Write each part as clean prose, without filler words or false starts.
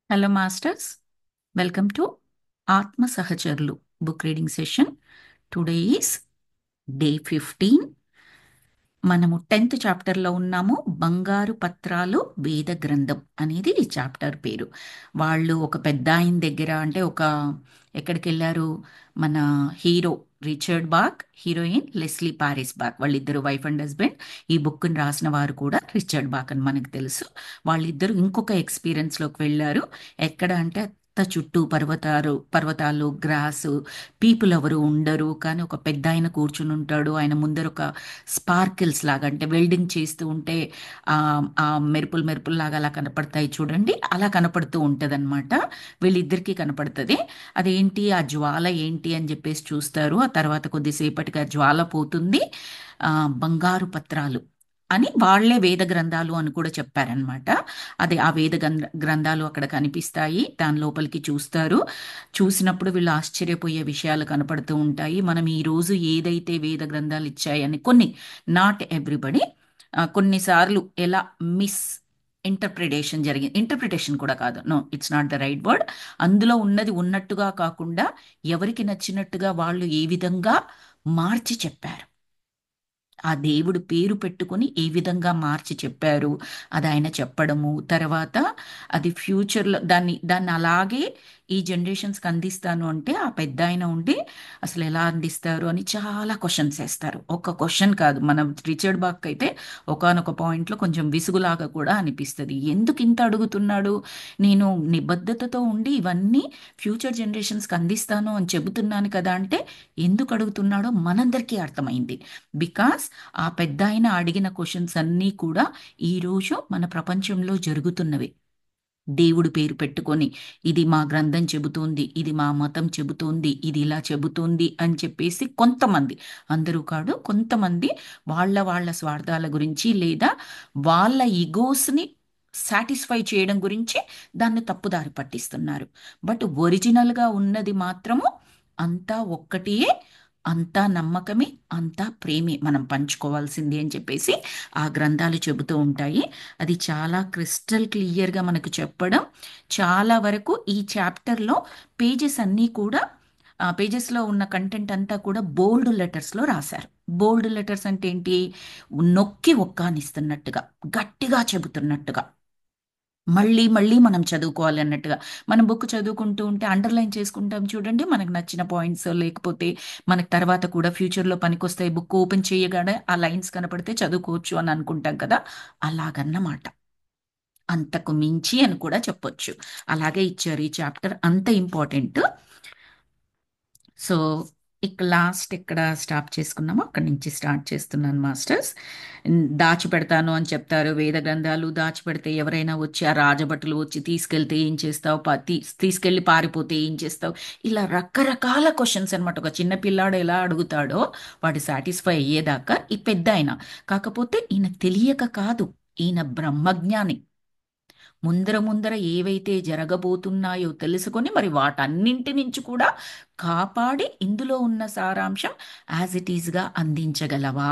Hello masters, welcome to ఆత్మ సహచరులు book reading session. Today is day 15. మనము 10th చాప్టర్లో ఉన్నాము. బంగారు పత్రాలు వేద గ్రంథం అనేది ఈ చాప్టర్ పేరు. వాళ్ళు ఒక పెద్ద ఆయన దగ్గర అంటే ఎక్కడికి వెళ్ళారు? మన hero Richard Bach, heroine Leslie Parrish Bach, వాళ్ళిద్దరు వైఫ్ అండ్ హస్బెండ్. ఈ బుక్ని రాసిన వారు కూడా రిచర్డ్ బాక్ అని మనకు తెలుసు. వాళ్ళిద్దరు ఇంకొక ఎక్స్పీరియన్స్లోకి వెళ్ళారు. ఎక్కడ అంటే చుట్టూ పర్వతాలు, గ్రాసు, పీపుల్ ఎవరు ఉండరు, కానీ ఒక పెద్ద ఆయన కూర్చుని ఉంటాడు. ఆయన ముందర ఒక స్పార్కిల్స్ లాగా, అంటే వెల్డింగ్ చేస్తూ ఉంటే ఆ ఆ మెరుపులు మెరుపులు లాగా అలా కనపడతాయి చూడండి, అలా కనపడుతూ ఉంటదన్నమాట. వీళ్ళిద్దరికీ కనపడుతుంది. అదేంటి ఆ జ్వాల ఏంటి అని చెప్పేసి చూస్తారు. ఆ తర్వాత కొద్దిసేపటికి ఆ జ్వాల పోతుంది. ఆ బంగారు పత్రాలు అని వాళ్ళే వేద గ్రంథాలు అని కూడా చెప్పారనమాట. అదే ఆ గ్రంథాలు అక్కడ కనిపిస్తాయి. దాని లోపలికి చూస్తారు. చూసినప్పుడు వీళ్ళు ఆశ్చర్యపోయే విషయాలు కనపడుతూ ఉంటాయి. మనం ఈ రోజు ఏదైతే వేద గ్రంథాలు ఇచ్చాయని కొన్ని, నాట్ ఎవ్రీబడి, కొన్నిసార్లు ఎలా మిస్ ఇంటర్ప్రిటేషన్ జరిగింది. ఇంటర్ప్రిటేషన్ కూడా కాదు, no, it's not the right word. అందులో ఉన్నది ఉన్నట్టుగా కాకుండా ఎవరికి నచ్చినట్టుగా వాళ్ళు ఏ విధంగా మార్చి చెప్పారు, ఆ దేవుడు పేరు పెట్టుకుని ఏ విధంగా మార్చి చెప్పారు, అది ఆయన చెప్పడము. తర్వాత అది ఫ్యూచర్లో దాన్ని అలాగే ఈ జనరేషన్స్కి అందిస్తాను అంటే ఆ పెద్ద ఆయన ఉండి అసలు ఎలా అందిస్తారు అని చాలా క్వశ్చన్స్ వేస్తారు. ఒక క్వశ్చన్ కాదు, మనం రిచర్డ్ బాక్ అయితే ఒకానొక పాయింట్లో కొంచెం విసుగులాగా కూడా అనిపిస్తుంది. ఎందుకు ఇంత అడుగుతున్నాడు? నేను నిబద్ధతతో ఉండి ఇవన్నీ ఫ్యూచర్ జనరేషన్స్కి అందిస్తాను అని చెబుతున్నాను కదా అంటే ఎందుకు అడుగుతున్నాడో మనందరికీ అర్థమైంది. బికాస్ ఆ పెద్దాయన అడిగిన క్వశ్చన్స్ అన్నీ కూడా ఈరోజు మన ప్రపంచంలో జరుగుతున్నవి. దేవుడు పేరు పెట్టుకొని ఇది మా గ్రంథం చెబుతోంది, ఇది మా మతం చెబుతోంది, ఇది ఇలా చెబుతోంది అని చెప్పేసి కొంతమంది, అందరూ కాదు, కొంతమంది వాళ్ళ వాళ్ళ స్వార్థాల గురించి లేదా వాళ్ళ ఈగోస్ని సాటిస్ఫై చేయడం గురించి దాన్ని తప్పుదారి పట్టిస్తున్నారు. బట్ ఒరిజినల్గా ఉన్నది మాత్రము అంతా ఒక్కటే, అంతా నమ్మకమే, అంతా ప్రేమే మనం పంచుకోవాల్సింది అని చెప్పేసి ఆ గ్రంథాలు చెబుతూ ఉంటాయి. అది చాలా క్రిస్టల్ క్లియర్గా మనకు చెప్పడం. చాలా వరకు ఈ చాప్టర్లో పేజెస్ అన్నీ కూడా, ఆ పేజెస్లో ఉన్న కంటెంట్ అంతా కూడా బోల్డ్ లెటర్స్లో రాశారు. బోల్డ్ లెటర్స్ అంటే ఏంటి? నొక్కి ఒక్కానిస్తున్నట్టుగా, గట్టిగా చెబుతున్నట్టుగా, మళ్ళీ మళ్ళీ మనం చదువుకోవాలి అన్నట్టుగా. మనం బుక్ చదువుకుంటూ ఉంటే అండర్లైన్ చేసుకుంటాం చూడండి, మనకు నచ్చిన పాయింట్స్, లేకపోతే మనకు తర్వాత కూడా ఫ్యూచర్లో పనికొస్తాయి. బుక్ ఓపెన్ చేయగానే ఆ లైన్స్ కనపడితే చదువుకోవచ్చు అని అనుకుంటాం కదా, అలాగన్నమాట. అంతకు మించి అని కూడా చెప్పొచ్చు. అలాగే ఇచ్చారు ఈ చాప్టర్, అంత ఇంపార్టెంట్. సో ఇక్కడ స్టాప్ చేసుకున్నామో అక్కడి నుంచి స్టార్ట్ చేస్తున్నాను మాస్టర్స్. దాచిపెడతాను అని చెప్తారు. వేద గ్రంథాలు దాచిపెడితే ఎవరైనా వచ్చి, ఆ రాజభటులు వచ్చి తీసుకెళ్తే ఏం చేస్తావు, తీసుకెళ్లి పారిపోతే ఏం చేస్తావు, ఇలా రకరకాల క్వశ్చన్స్ అనమాట. ఒక చిన్న పిల్లాడు ఎలా అడుగుతాడో వాడు సాటిస్ఫై అయ్యేదాకా ఈ పెద్ద ఆయన. కాకపోతే ఈయన తెలియక కాదు, ఈయన బ్రహ్మజ్ఞాని. ముందర ముందర ఏవైతే జరగబోతున్నాయో తెలుసుకొని మరి వాటన్నింటి నుంచి కూడా కాపాడి ఇందులో ఉన్న సారాంశం యాజ్ ఇట్ ఈజ్గా అందించగలవా?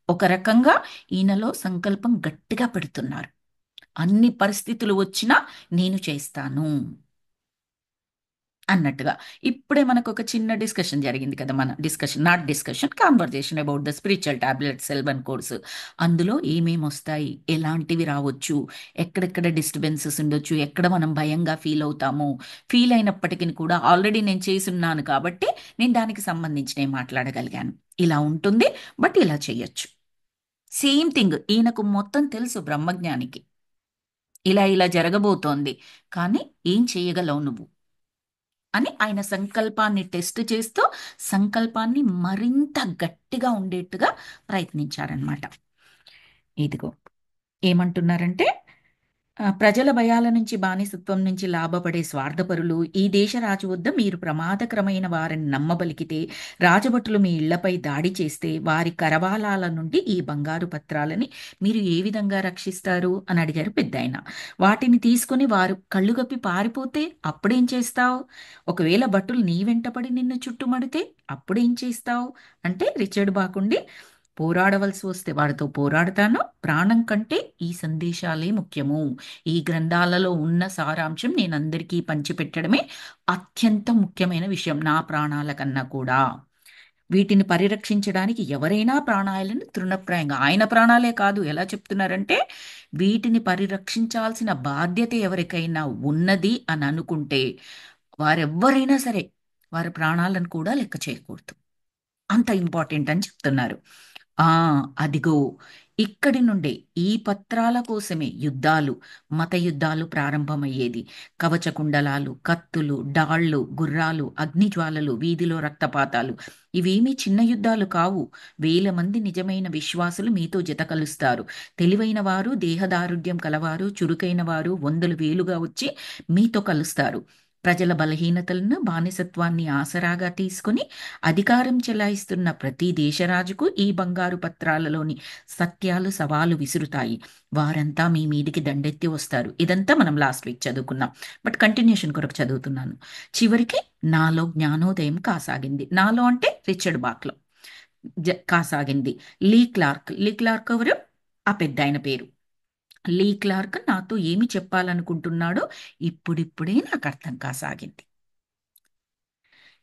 ఒక రకంగా ఈయనలో సంకల్పం గట్టిగా పెడుతున్నారు. అన్ని పరిస్థితులు వచ్చినా నేను చేస్తాను అన్నట్టుగా. ఇప్పుడే మనకు ఒక చిన్న డిస్కషన్ జరిగింది కదా, మన discussion, not discussion, conversation about the spiritual tablet Selvan course. అందులో ఏమేమి వస్తాయి, ఎలాంటివి రావచ్చు, ఎక్కడెక్కడ డిస్టర్బెన్సెస్ ఉండొచ్చు, ఎక్కడ మనం భయంగా ఫీల్ అవుతాము, ఫీల్ అయినప్పటికీ కూడా ఆల్రెడీ నేను చేసున్నాను కాబట్టి నేను దానికి సంబంధించి మాట్లాడగలిగాను. ఇలా ఉంటుంది, బట్ ఇలా చేయొచ్చు. సేమ్ థింగ్ ఈయనకు మొత్తం తెలుసు బ్రహ్మజ్ఞానికి, ఇలా ఇలా జరగబోతోంది, కానీ ఏం చేయగలవు నువ్వు అని ఆయన సంకల్పాన్ని టెస్ట్ చేస్తూ సంకల్పాన్ని మరింత గట్టిగా ఉండేట్టుగా ప్రయత్నించారనమాట. ఇదిగో ఏమంటున్నారంటే, ప్రజల భయాల నుంచి, బానిసత్వం నుంచి లాభపడే స్వార్థపరులు ఈ దేశ రాజు వద్ద మీరు ప్రమాదకరమైన వారిని నమ్మబలికితే, రాజభటులు మీ ఇళ్లపై దాడి చేస్తే వారి కరవాలాల నుండి ఈ బంగారు పత్రాలని మీరు ఏ విధంగా రక్షిస్తారు అని అడిగారు పెద్దాయన. వాటిని తీసుకుని వారు కళ్ళుగప్పి పారిపోతే అప్పుడేం చేస్తావు? ఒకవేళ భటులు నీ వెంటపడి నిన్ను చుట్టుమడితే అప్పుడేం చేస్తావు అంటే రిచర్డ్ బాకుండి, పోరాడవలసి వస్తే వారితో పోరాడతాను. ప్రాణం కంటే ఈ సందేశాలే ముఖ్యము. ఈ గ్రంథాలలో ఉన్న సారాంశం నేను అందరికీ పంచిపెట్టడమే అత్యంత ముఖ్యమైన విషయం, నా ప్రాణాల కన్నా కూడా. వీటిని పరిరక్షించడానికి ఎవరైనా ప్రాణాలను తృణప్రాయంగా, ఆయన ప్రాణాలే కాదు, ఎలా చెప్తున్నారంటే వీటిని పరిరక్షించాల్సిన బాధ్యత ఎవరికైనా ఉన్నది అని అనుకుంటే వారెవ్వరైనా సరే వారి ప్రాణాలను కూడా లెక్క చేయకూడదు. అంత ఇంపార్టెంట్ అని చెప్తున్నారు. ఆ అదిగో, ఇక్కడి నుండే ఈ పత్రాల కోసమే యుద్ధాలు, మత యుద్ధాలు ప్రారంభమయ్యేది. కవచకుండలాలు, కత్తులు, డాళ్లు, గుర్రాలు, అగ్నిజ్వాలలు, వీధిలో రక్తపాతాలు. ఇవేమీ చిన్న యుద్ధాలు కావు. వేల మంది నిజమైన విశ్వాసులు మీతో జత కలుస్తారు. తెలివైన వారు, దేహదారుఢ్యం కలవారు, చురుకైన వారు వందలు వేలుగా వచ్చి మీతో కలుస్తారు. ప్రజల బలహీనతలను, బానిసత్వాన్ని ఆసరాగా తీసుకుని అధికారం చెలాయిస్తున్న ప్రతి దేశరాజుకు ఈ బంగారు పత్రాలలోని సత్యాలు సవాలు విసురుతాయి. వారంతా మీ మీదికి దండెత్తి వస్తారు. ఇదంతా మనం లాస్ట్ వీక్ చదువుకున్నాం, బట్ కంటిన్యూషన్ కొరకు చదువుతున్నాను. చివరికి నాలో జ్ఞానోదయం కాసాగింది. నాలో అంటే రిచర్డ్ బాక్లో కాసాగింది. లీ క్లార్క్ ఎవరు? ఆ పెద్ద ఆయన పేరు. లీ క్లార్క్ నాతో ఏమి చెప్పాలనుకుంటున్నాడో ఇప్పుడిప్పుడే నాకు అర్థం కాసాగింది.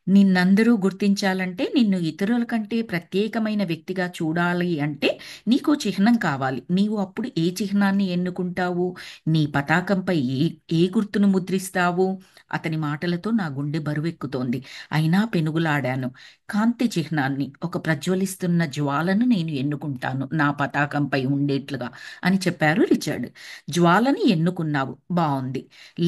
నిన్నందరూ గుర్తించాలంటే, నిన్ను ఇతరుల కంటే ప్రత్యేకమైన వ్యక్తిగా చూడాలి అంటే నీకు చిహ్నం కావాలి. నీవు అప్పుడు ఏ చిహ్నాన్ని ఎన్నుకుంటావు? నీ పతాకంపై ఏ గుర్తును ముద్రిస్తావు? అతని మాటలతో నా గుండె బరువెక్కుతోంది. అయినా పెనుగులాడాను. కాంతి చిహ్నాన్ని, ఒక ప్రజ్వలిస్తున్న జ్వాలను నేను ఎన్నుకుంటాను నా పతాకంపై ఉండేట్లుగా అని చెప్పారు రిచర్డ్. జ్వాలని ఎన్నుకున్నావు, బావుంది.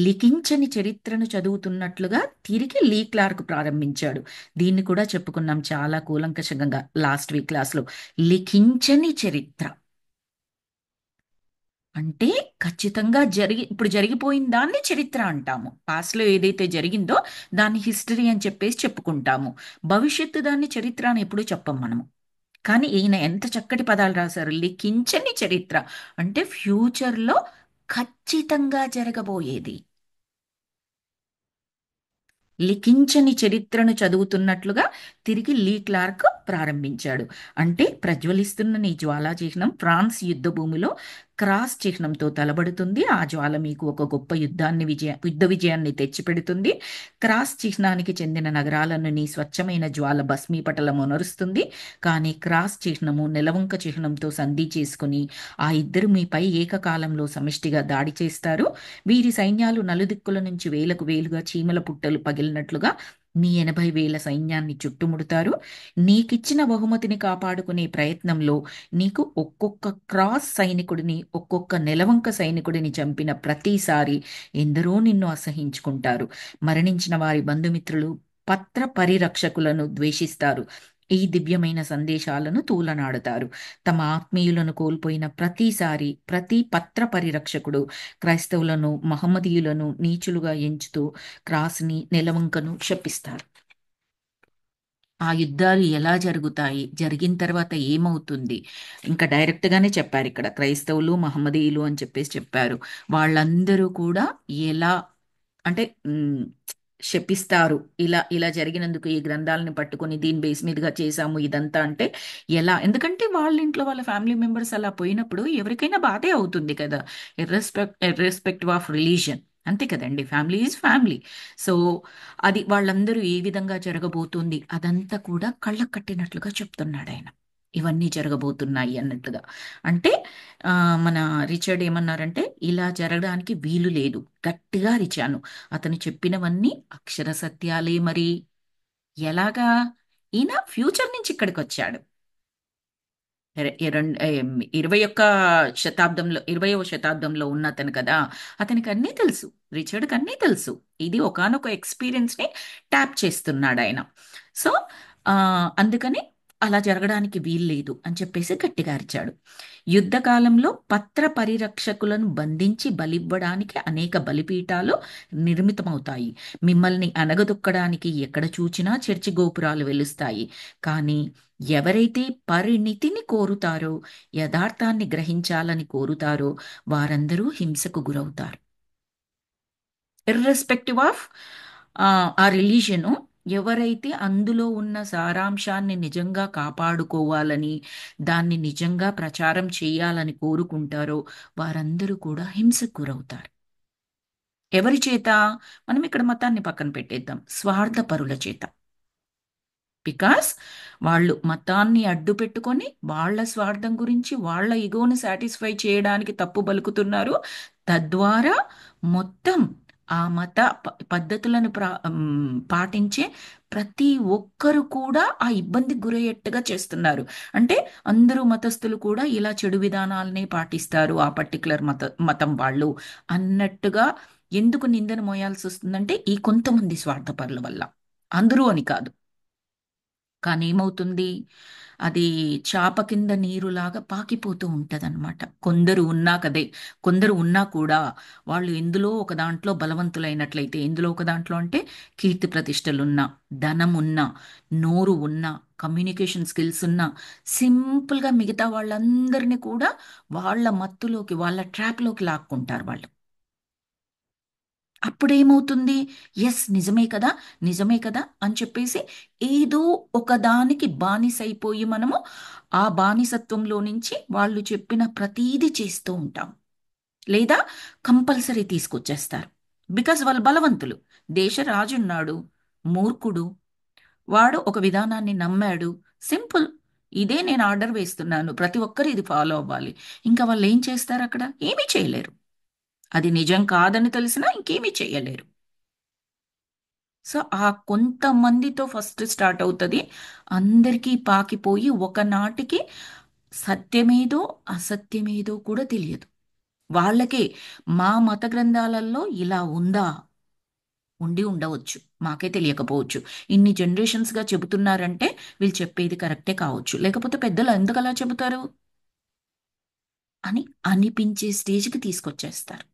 లిఖించని చరిత్రను చదువుతున్నట్లుగా తిరిగి లీ క్లార్క్ ప్రారంభించాడు. దీన్ని కూడా చెప్పుకున్నాం చాలా కూలంకషంగా లాస్ట్ వీక్ క్లాస్లో. లిఖించని చరిత్ర అంటే ఖచ్చితంగా ఇప్పుడు జరిగిపోయిన దాన్ని చరిత్ర అంటాము. పాస్ట్లో ఏదైతే జరిగిందో దాన్ని హిస్టరీ అని చెప్పేసి చెప్పుకుంటాము. భవిష్యత్తు దాన్ని చరిత్ర అని ఎప్పుడూ చెప్పం మనము. కానీ ఈయన ఎంత చక్కటి పదాలు రాశారు. లిఖించని చరిత్ర అంటే ఫ్యూచర్లో ఖచ్చితంగా జరగబోయేది. లిఖించని చరిత్రను చదువుతున్నట్లుగా తిరిగి లీ క్లార్క్ ప్రారంభించాడు. అంటే ప్రజ్వలిస్తున్న నీ జ్వాలా చిహ్నం ఫ్రాన్స్ యుద్ధ భూమిలో క్రాస్ చిహ్నంతో తలబడుతుంది. ఆ జ్వాల మీకు ఒక గొప్ప యుద్ధ విజయాన్ని తెచ్చిపెడుతుంది. క్రాస్ చిహ్నానికి చెందిన నగరాలను నీ స్వచ్ఛమైన జ్వాల భస్మీపటలమునరుస్తుంది. కానీ క్రాస్ చిహ్నము నెలవంక చిహ్నంతో సంధి చేసుకుని ఆ ఇద్దరు మీపై ఏకకాలంలో సమిష్టిగా దాడి చేస్తారు. వీరి సైన్యాలు నలుదిక్కుల నుంచి వేలకు వేలుగా చీమల పుట్టలు పగిలినట్లుగా నీ 80,000 సైన్యాన్ని చుట్టుముడతారు. నీకిచ్చిన బహుమతిని కాపాడుకునే ప్రయత్నంలో నీకు ఒక్కొక్క క్రాస్ సైనికుడిని, ఒక్కొక్క నెలవంక సైనికుడిని చంపిన ప్రతిసారి ఎందరో నిన్ను అసహించుకుంటారు. మరణించిన వారి బంధుమిత్రులు పత్ర పరిరక్షకులను ద్వేషిస్తారు. ఈ దివ్యమైన సందేశాలను తూలనాడుతారు. తమ ఆత్మీయులను కోల్పోయిన ప్రతిసారి ప్రతి పత్ర పరిరక్షకుడు క్రైస్తవులను, మహమ్మదీయులను నీచులుగా ఎంచుతూ క్రాస్ని, నెలవంకను శపిస్తారు. ఆ యుద్ధాలు ఎలా జరుగుతాయి, జరిగిన తర్వాత ఏమవుతుంది, ఇంకా డైరెక్ట్గానే చెప్పారు ఇక్కడ. క్రైస్తవులు, మహమ్మదీయులు అని చెప్పేసి చెప్పారు. వాళ్ళందరూ కూడా ఎలా అంటే శపిస్తారు. ఇలా ఇలా జరిగినందుకు ఈ గ్రంథాలను పట్టుకొని దీని బేస్ మీదుగా చేశాము ఇదంతా అంటే ఎలా? ఎందుకంటే వాళ్ళ ఇంట్లో వాళ్ళ ఫ్యామిలీ మెంబర్స్ అలా పోయినప్పుడు ఎవరికైనా బాధే అవుతుంది కదా. ఇర్రెస్పెక్టివ్ ఆఫ్ రిలీజియన్, అంతే కదండి. Family is family. సో అది వాళ్ళందరూ ఏ విధంగా జరగబోతుంది అదంతా కూడా కళ్ళకు కట్టినట్లుగా చెప్తున్నాడు ఆయన. ఇవన్నీ జరగబోతున్నాయి అన్నట్లుగా. అంటే ఆ, మన రిచర్డ్ ఏమన్నారంటే ఇలా జరగడానికి వీలు లేదు, గట్టిగా అరిచాను. అతను చెప్పినవన్నీ అక్షర సత్యాలే మరి. ఎలాగా? ఈయన ఫ్యూచర్ నుంచి ఇక్కడికి వచ్చాడు. 21వ శతాబ్దంలో, 20వ శతాబ్దంలో ఉన్న అతను కదా. అతనికి అన్నీ తెలుసు, రిచర్డ్కి అన్నీ తెలుసు. ఇది ఒకానొక ఎక్స్పీరియన్స్ ని ట్యాప్ చేస్తున్నాడు ఆయన. సో ఆ, అందుకని అలా జరగడానికి వీల్లేదు అని చెప్పేసి గట్టిగా అరిచాడు. యుద్ధకాలంలో పత్ర పరిరక్షకులను బంధించి బలివ్వడానికి అనేక బలిపీఠాలు నిర్మితమవుతాయి. మిమ్మల్ని అనగదొక్కడానికి ఎక్కడ చూచినా చర్చి గోపురాలు వెలుస్తాయి. కానీ ఎవరైతే పరిణితిని కోరుతారో, యథార్థాన్ని గ్రహించాలని కోరుతారో వారందరూ హింసకు గురవుతారు. ఇర్రెస్పెక్టివ్ ఆఫ్ ఆ రిలీజియను, ఎవరైతే అందులో ఉన్న సారాంశాన్ని నిజంగా కాపాడుకోవాలని, దాన్ని నిజంగా ప్రచారం చేయాలని కోరుకుంటారో వారందరూ కూడా హింసకు గురవుతారు. ఎవరి చేత? మనం ఇక్కడ మతాన్ని పక్కన పెట్టేద్దాం. స్వార్థపరుల చేత. బికాస్ వాళ్ళు మతాన్ని అడ్డు పెట్టుకొని వాళ్ళ స్వార్థం గురించి వాళ్ళ ఇగోని సాటిస్ఫై చేయడానికి తప్పు పలుకుతున్నారు. తద్వారా మొత్తం ఆ మత పద్ధతులను పాటించే ప్రతి ఒక్కరు కూడా ఆ ఇబ్బందికి గురయ్యేట్టుగా చేస్తున్నారు. అంటే అందరూ మతస్థులు కూడా ఇలా చెడు విధానాలనే పాటిస్తారు ఆ పర్టికులర్ మతం వాళ్ళు అన్నట్టుగా ఎందుకు నిందన మోయాల్సి వస్తుందంటే ఈ కొంతమంది స్వార్థపరుల వల్ల. అందరూ అని కాదు. కానీ ఏమవుతుంది, అది చాప కింద నీరులాగా పాకిపోతూ ఉంటదన్నమాట. కొందరు ఉన్నా కూడా వాళ్ళు ఎందులో ఒక దాంట్లో బలవంతులైనట్లయితే, ఎందులో ఒక దాంట్లో అంటే కీర్తి ప్రతిష్టలున్నా, ధనం ఉన్నా, నోరు ఉన్నా, కమ్యూనికేషన్ స్కిల్స్ ఉన్నా, సింపుల్గా మిగతా వాళ్ళందరినీ కూడా వాళ్ళ మత్తులోకి, వాళ్ళ ట్రాప్లోకి లాక్కుంటారు వాళ్ళు. అప్పుడేమవుతుంది? ఎస్, నిజమే కదా, నిజమే కదా అని చెప్పేసి ఏదో ఒకదానికి బానిసైపోయి మనము ఆ బానిసత్వంలో నుంచి వాళ్ళు చెప్పిన ప్రతీది చేస్తూ ఉంటాం. లేదా కంపల్సరీ తీసుకొచ్చేస్తారు. బికాస్ వాళ్ళు బలవంతులు. దేశ రాజున్నాడు, మూర్ఖుడు, వాడు ఒక విధానాన్ని నమ్మాడు. సింపుల్. ఇదే నేను ఆర్డర్ వేస్తున్నాను, ప్రతి ఒక్కరు ఇది ఫాలో అవ్వాలి. ఇంకా వాళ్ళు ఏం చేస్తారు అక్కడ? ఏమీ చేయలేరు. అది నిజం కాదని తెలిసినా ఇంకేమీ చేయలేరు. సో ఆ కొంతమందితో ఫస్ట్ స్టార్ట్ అవుతుంది. అందరికీ పాకిపోయి ఒకనాటికి సత్యమేదో అసత్యమేదో కూడా తెలియదు. వాళ్ళకే మా మత గ్రంథాలలో ఇలా ఉందా, ఉండి ఉండవచ్చు, మాకే తెలియకపోవచ్చు. ఇన్ని జనరేషన్స్గా చెబుతున్నారంటే వీళ్ళు చెప్పేది కరెక్టే కావచ్చు, లేకపోతే పెద్దలు ఎందుకు అలా చెబుతారు అని అనిపించే స్టేజ్కి తీసుకొచ్చేస్తారు.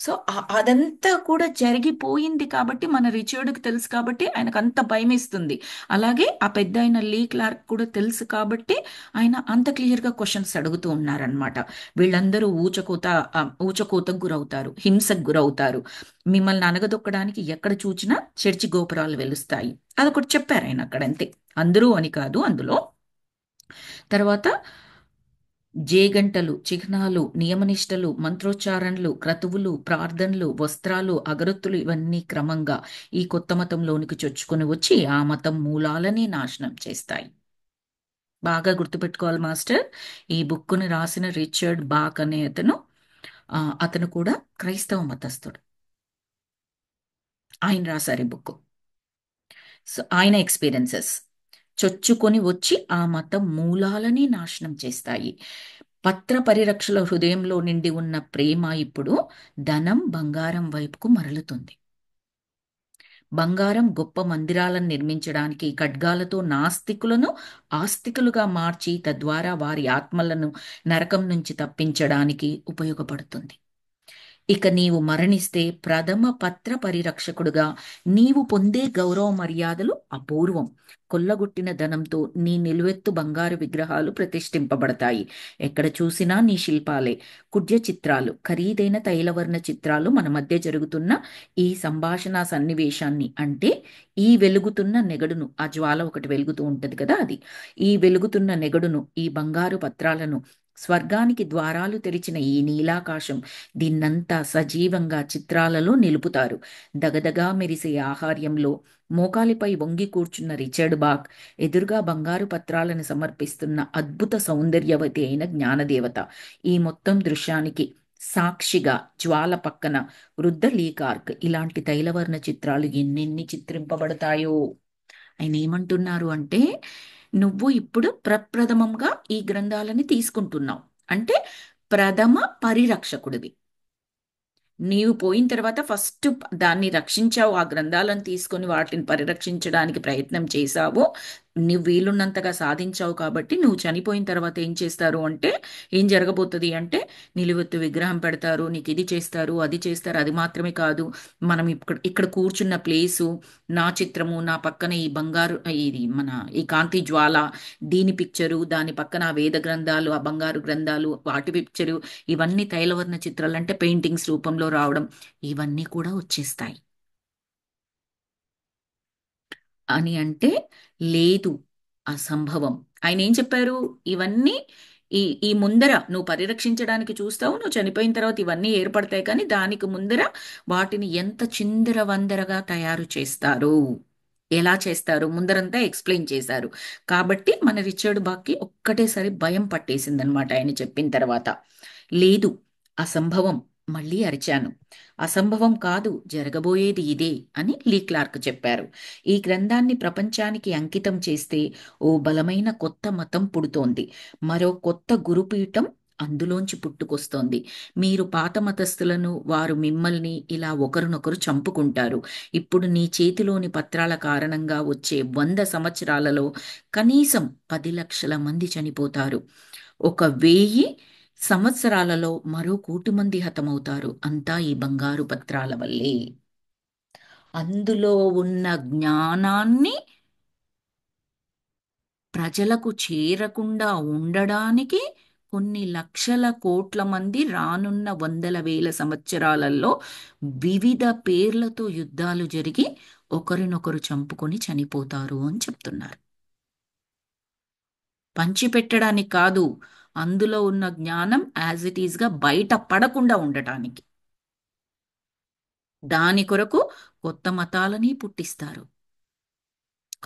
సో అదంతా కూడా జరిగిపోయింది కాబట్టి మన రిచర్డ్కి తెలుసు కాబట్టి ఆయనకు అంత భయం ఇస్తుంది. అలాగే ఆ పెద్ద ఆయన లీ క్లార్క్ కూడా తెలుసు కాబట్టి ఆయన అంత క్లియర్గా క్వశ్చన్స్ అడుగుతూ ఉన్నారనమాట. వీళ్ళందరూ ఊచకోతకు గురవుతారు, హింసకు గురవుతారు. మిమ్మల్ని అనగదొక్కడానికి ఎక్కడ చూచినా చర్చి గోపురాలు వెలుస్తాయి. అదొకటి చెప్పారు ఆయన అక్కడ, అంతే. అందరూ అని కాదు అందులో. తర్వాత జేగంటలు, చిహ్నాలు, నియమనిష్టలు, మంత్రోచ్చారణలు, క్రతువులు, ప్రార్థనలు, వస్త్రాలు, అగరొత్తులు ఇవన్నీ క్రమంగా ఈ కొత్త మతంలోనికి చొచ్చుకొని వచ్చి ఆ మతం మూలాలని నాశనం చేస్తాయి. బాగా గుర్తుపెట్టుకోవాలి మాస్టర్. ఈ బుక్కుని రాసిన రిచర్డ్ బాక్ అనే అతను కూడా క్రైస్తవ మతస్థుడు. ఆయన రాశారు ఈ బుక్. సో ఆయన ఎక్స్పీరియన్సెస్ చొచ్చుకొని వచ్చి ఆ మతం మూలాలని నాశనం చేస్తాయి. పత్ర పరిరక్షల హృదయంలో నిండి ఉన్న ప్రేమ ఇప్పుడు ధనం, బంగారం వైపుకు మరలుతుంది. బంగారం గొప్ప మందిరాలను నిర్మించడానికి, ఖడ్గాలతో నాస్తికులను ఆస్తికులుగా మార్చి తద్వారా వారి ఆత్మలను నరకం నుంచి తప్పించడానికి ఉపయోగపడుతుంది. ఇక నీవు మరణిస్తే ప్రథమ పత్ర పరిరక్షకుడుగా నీవు పొందే గౌరవ మర్యాదలు అపూర్వం. కొల్లగొట్టిన ధనంతో నీ నిలువెత్తు బంగారు విగ్రహాలు ప్రతిష్ఠింపబడతాయి. ఎక్కడ చూసినా నీ శిల్పాలే, కుడ్య చిత్రాలు, ఖరీదైన తైలవర్ణ చిత్రాలు. మన మధ్య జరుగుతున్న ఈ సంభాషణ సన్నివేశాన్ని, అంటే ఈ వెలుగుతున్న నెగడును, ఆ జ్వాల ఒకటి వెలుగుతూ ఉంటది కదా, అది, ఈ వెలుగుతున్న నెగడును, ఈ బంగారు పత్రాలను, స్వర్గానికి ద్వారాలు తెరిచిన ఈ నీలాకాశం, దీన్నంతా సజీవంగా చిత్రాలలో నిలుపుతారు. దగదగా మెరిసే ఆహార్యంలో మోకాలిపై వంగి కూర్చున్న రిచర్డ్ బాక్ ఎదురుగా బంగారు పత్రాలను సమర్పిస్తున్న అద్భుత సౌందర్యవతి అయిన జ్ఞానదేవత. ఈ మొత్తం దృశ్యానికి సాక్షిగా జ్వాల పక్కన వృద్ధ లీకార్క్. ఇలాంటి తైలవర్ణ చిత్రాలు ఎన్నెన్ని చిత్రింపబడతాయో. ఆయన ఏమంటున్నారు అంటే, నువ్వు ఇప్పుడు ప్రప్రథమంగా ఈ గ్రంథాలని తీసుకుంటున్నావు, అంటే ప్రథమ పరిరక్షకుడివి. నీవు పోయిన తర్వాత ఫస్ట్ దాన్ని రక్షించావు, ఆ గ్రంథాలను తీసుకొని వాటిని పరిరక్షించడానికి ప్రయత్నం చేశావు. నువ్వు వీలున్నంతగా సాధించావు కాబట్టి నువ్వు చనిపోయిన తర్వాత ఏం చేస్తారు అంటే, ఏం జరగబోతుంది అంటే, నిలువెత్తు విగ్రహం పెడతారు, నీకు ఇది చేస్తారు, అది చేస్తారు. అది మాత్రమే కాదు, మనం ఇక్కడ ఇక్కడ కూర్చున్న ప్లేసు, నా చిత్రము, నా పక్కన ఈ బంగారు, ఇది మన ఈ కాంతి జ్వాల, దీని పిక్చరు, దాని పక్కన ఆ వేద గ్రంథాలు, ఆ బంగారు గ్రంథాలు, వాటి పిక్చరు, ఇవన్నీ తైలవర్ణ చిత్రాలు అంటే పెయింటింగ్స్ రూపంలో రావడం, ఇవన్నీ కూడా వచ్చేస్తాయి. అని అంటే లేదు, అసంభవం. ఆయన ఏం చెప్పారు? ఇవన్నీ ఈ ఈ ముందర నువ్వు పరిరక్షించడానికి చూస్తావు, నువ్వు చనిపోయిన తర్వాత ఇవన్నీ ఏర్పడతాయి, కానీ దానికి ముందర వాటిని ఎంత చిందరవందరగా తయారు చేస్తారు, ఎలా చేస్తారు ముందరంతా ఎక్స్ప్లెయిన్ చేశారు. కాబట్టి మన రిచర్డ్ బాక్కి ఒక్కటేసారి భయం పట్టేసిందనమాట ఆయన చెప్పిన తర్వాత. లేదు, అసంభవం. మళ్ళీ అరిచాను. అసంభవం కాదు, జరగబోయేది ఇదే అని లీ క్లార్క్ చెప్పారు. ఈ గ్రంథాన్ని ప్రపంచానికి అంకితం చేస్తే ఓ బలమైన కొత్త మతం పుడుతోంది. మరో కొత్త గురుపీఠం అందులోంచి పుట్టుకొస్తోంది. మీరు పాత మతస్థులను, వారు మిమ్మల్ని ఇలా ఒకరినొకరు చంపుకుంటారు. ఇప్పుడు నీ చేతిలోని పత్రాల కారణంగా వచ్చే 100 సంవత్సరాలలో కనీసం 10 లక్షల మంది చనిపోతారు. ఒక 1000 సంవత్సరాలలో మరో 1,00,00,000 మంది హతమవుతారు. అంతా ఈ బంగారు పత్రాల వల్లే. అందులో ఉన్న జ్ఞానాన్ని ప్రజలకు చేరకుండా ఉండడానికి కొన్ని లక్షల కోట్ల మంది రానున్న 100,000 సంవత్సరాలలో వివిధ పేర్లతో యుద్ధాలు జరిగి ఒకరినొకరు చంపుకొని చనిపోతారు అని చెప్తున్నారు. పంచిపెట్టడానికి కాదు, అందులో ఉన్న జ్ఞానం యాజ్ ఇట్ ఈస్గా బయట పడకుండా ఉండటానికి. దాని కొరకు కొత్త మతాలని పుట్టిస్తారు,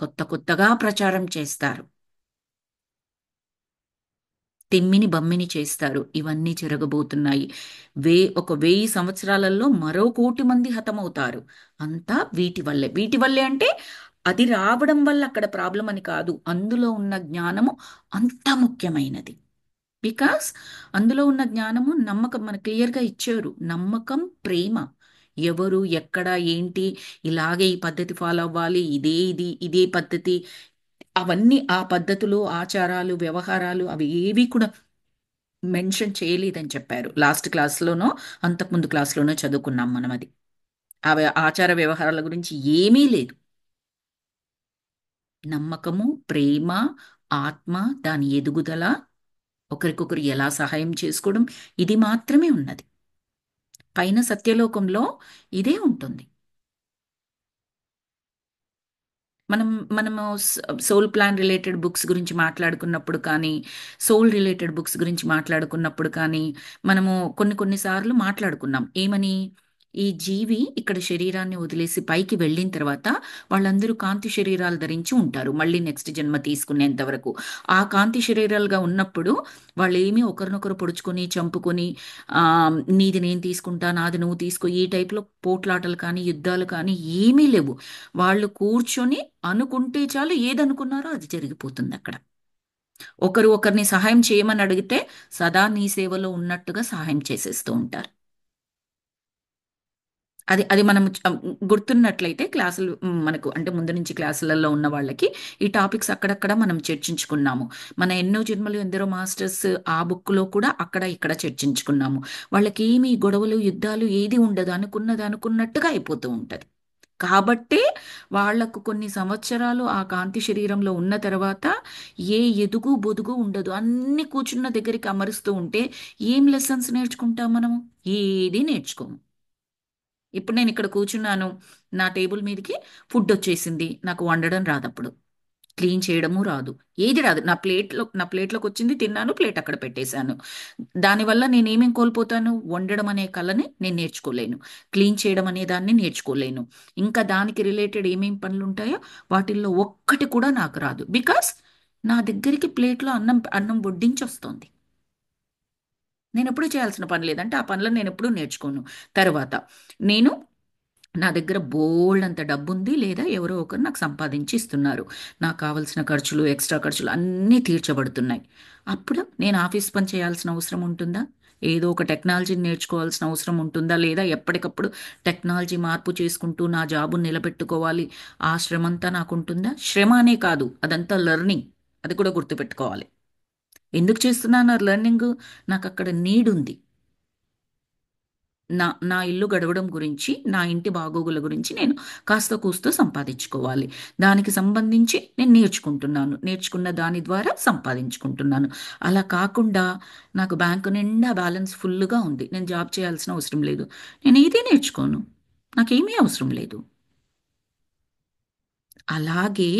కొత్త కొత్తగా ప్రచారం చేస్తారు, తిమ్మిని బమ్మిని చేస్తారు. ఇవన్నీ జరగబోతున్నాయి. ఒక 1000 సంవత్సరాలలో మరో 1,00,00,000 మంది హతమవుతారు. అంతా వీటి వల్లే. వీటి వల్లే అంటే అది రావడం వల్ల అక్కడ ప్రాబ్లం అని కాదు, అందులో ఉన్న జ్ఞానము అంత ముఖ్యమైనది. బికాస్ అందులో ఉన్న జ్ఞానము నమ్మకం మన క్లియర్గా ఇచ్చారు. నమ్మకం, ప్రేమ. ఎవరు ఎక్కడ ఏంటి, ఇలాగే ఈ పద్ధతి ఫాలో అవ్వాలి, ఇదే పద్ధతి, అవన్నీ ఆ పద్ధతులు, ఆచారాలు, వ్యవహారాలు అవి ఏవి కూడా మెన్షన్ చేయలేదని చెప్పారు. లాస్ట్ క్లాస్లోనో అంతకుముందు క్లాస్లోనో చదువుకున్నాం మనం అది. అవి ఆచార వ్యవహారాల గురించి ఏమీ లేదు. నమ్మకము, ప్రేమ, ఆత్మ, దాని ఎదుగుదల, ఒకరికొకరు ఎలా సహాయం చేసుకోవడం, ఇది మాత్రమే ఉన్నది. పైన సత్యలోకంలో ఇదే ఉంటుంది. మనం మనము సోల్ ప్లాన్ రిలేటెడ్ బుక్స్ గురించి మాట్లాడుకున్నప్పుడు కానీ, సోల్ రిలేటెడ్ బుక్స్ గురించి మాట్లాడుకున్నప్పుడు కానీ, మనము కొన్నిసార్లు మాట్లాడుకున్నాం. ఏమని? ఈ జీవి ఇక్కడ శరీరాన్ని వదిలేసి పైకి వెళ్ళిన తర్వాత వాళ్ళందరూ కాంతి శరీరాలు ధరించి ఉంటారు మళ్ళీ నెక్స్ట్ జన్మ తీసుకునేంత వరకు. ఆ కాంతి శరీరాలుగా ఉన్నప్పుడు వాళ్ళు ఏమీ ఒకరినొకరు పొడుచుకొని చంపుకొని, ఆ, నీది నేను తీసుకుంటా, నాది నువ్వు తీసుకో, ఈ టైప్లో పోట్లాటలు కానీ యుద్ధాలు కానీ ఏమీ లేవు. వాళ్ళు కూర్చొని అనుకుంటే చాలు, ఏదనుకున్నారో అది జరిగిపోతుంది అక్కడ. ఒకరు ఒకరిని సహాయం చేయమని అడిగితే సదా నీ సేవలో ఉన్నట్టుగా సహాయం చేసేస్తూ ఉంటారు. అది అది మనం గుర్తున్నట్లయితే క్లాసులు, మనకు అంటే ముందు నుంచి క్లాసులలో ఉన్న వాళ్ళకి ఈ టాపిక్స్ అక్కడక్కడ మనం చర్చించుకున్నాము. మన ఎన్నో జన్మలు ఎందరో మాస్టర్స్ ఆ బుక్లో కూడా అక్కడ ఇక్కడ చర్చించుకున్నాము. వాళ్ళకి ఏమి గొడవలు యుద్ధాలు ఏది ఉండదు, అనుకున్నది అనుకున్నట్టుగా అయిపోతూ ఉంటుంది. కాబట్టే వాళ్లకు కొన్ని సంవత్సరాలు ఆ కాంతి శరీరంలో ఉన్న తర్వాత ఏ ఎదుగు బొదుగు ఉండదు. అన్ని కూర్చున్న దగ్గరికి అమరుస్తూ ఉంటే ఏం లెసన్స్ నేర్చుకుంటాం మనము? ఏది నేర్చుకోము. ఇప్పుడు నేను ఇక్కడ కూర్చున్నాను, నా టేబుల్ మీదకి ఫుడ్ వచ్చేసింది, నాకు వండడం రాదు, అప్పుడు క్లీన్ చేయడము రాదు, ఏది రాదు. నా ప్లేట్లోకి వచ్చింది, తిన్నాను, ప్లేట్ అక్కడ పెట్టేశాను. దానివల్ల నేనేమేం కోల్పోతాను? వండడం అనే కళని నేను నేర్చుకోలేను, క్లీన్ చేయడం అనే దాన్ని నేర్చుకోలేను. ఇంకా దానికి రిలేటెడ్ ఏమేం పనులు ఉంటాయో వాటిల్లో ఒక్కటి కూడా నాకు రాదు. బికాస్ నా దగ్గరికి ప్లేట్లో అన్నం అన్నం వడ్డించి వస్తుంది. నేను ఎప్పుడూ చేయాల్సిన పని లేదంటే ఆ పనులను నేను ఎప్పుడూ నేర్చుకోను. తర్వాత నేను, నా దగ్గర బోల్డ్ అంత డబ్బు ఉంది, లేదా ఎవరో ఒకరు నాకు సంపాదించి ఇస్తున్నారు, నాకు కావలసిన ఖర్చులు, ఎక్స్ట్రా ఖర్చులు అన్నీ తీర్చబడుతున్నాయి. అప్పుడు నేను ఆఫీస్ పని చేయాల్సిన అవసరం ఉంటుందా? ఏదో ఒక టెక్నాలజీని నేర్చుకోవాల్సిన అవసరం ఉంటుందా? లేదా ఎప్పటికప్పుడు టెక్నాలజీ మార్పు చేసుకుంటూ నా జాబుని నిలబెట్టుకోవాలి, ఆ శ్రమ అంతా నాకు ఉంటుందా? శ్రమ అనే కాదు, అదంతా లెర్నింగ్. అది కూడా గుర్తుపెట్టుకోవాలి. ఎందుకు చేస్తున్నాను ఆ లెర్నింగ్? నాకు అక్కడ నీడ్ ఉంది. నా నా ఇల్లు గడవడం గురించి, నా ఇంటి బాగోగుల గురించి నేను కాస్త కూస్తో సంపాదించుకోవాలి. దానికి సంబంధించి నేను నేర్చుకుంటున్నాను, నేర్చుకున్న దాని ద్వారా సంపాదించుకుంటున్నాను. అలా కాకుండా నాకు బ్యాంకు నిండా బ్యాలెన్స్ ఫుల్గా ఉంది, నేను జాబ్ చేయాల్సిన అవసరం లేదు, నేను ఏది నేర్చుకోను, నాకేమీ అవసరం లేదు. అలాగే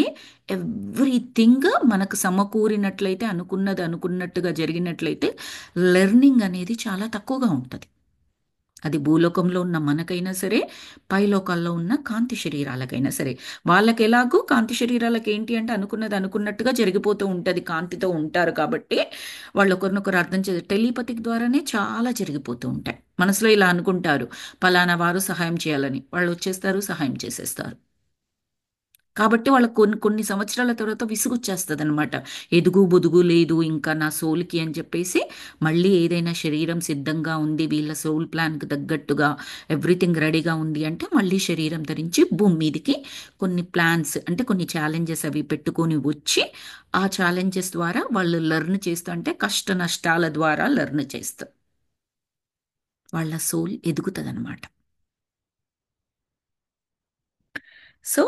ఎవ్రీథింగ్ మనకు సమకూరినట్లయితే, అనుకున్నది అనుకున్నట్టుగా జరిగినట్లయితే లెర్నింగ్ అనేది చాలా తక్కువగా ఉంటుంది. అది భూలోకంలో ఉన్న మనకైనా సరే, పైలోకాల్లో ఉన్న కాంతి శరీరాలకైనా సరే. వాళ్ళకి ఎలాగో కాంతి శరీరాలకు ఏంటి అంటే అనుకున్నది అనుకున్నట్టుగా జరిగిపోతూ ఉంటుంది, కాంతితో ఉంటారు కాబట్టి వాళ్ళు ఒకరినొకరు అర్థం టెలిపతిక్ ద్వారానే చాలా జరిగిపోతూ ఉంటాయి. మనసులో ఇలా అనుకుంటారు, పలానా వారు సహాయం చేయాలని, వాళ్ళు వచ్చేస్తారు, సహాయం చేసేస్తారు. కాబట్టి వాళ్ళకి కొన్ని కొన్ని సంవత్సరాల తర్వాత విసుగొచ్చేస్తుంది అనమాట. ఎదుగు బొదుగు లేదు ఇంకా నా సోల్కి అని చెప్పేసి, మళ్ళీ ఏదైనా శరీరం సిద్ధంగా ఉంది, వీళ్ళ సోల్ ప్లాన్కి తగ్గట్టుగా ఎవ్రీథింగ్ రెడీగా ఉంది అంటే మళ్ళీ శరీరం ధరించి భూమి మీదకి కొన్ని ప్లాన్స్ అంటే కొన్ని ఛాలెంజెస్ అవి పెట్టుకొని వచ్చి, ఆ ఛాలెంజెస్ ద్వారా వాళ్ళు లెర్న్ చేస్తూ అంటే కష్ట నష్టాల ద్వారా లెర్న్ చేస్తూ వాళ్ళ సోల్ ఎదుగుతుంది అనమాట. సో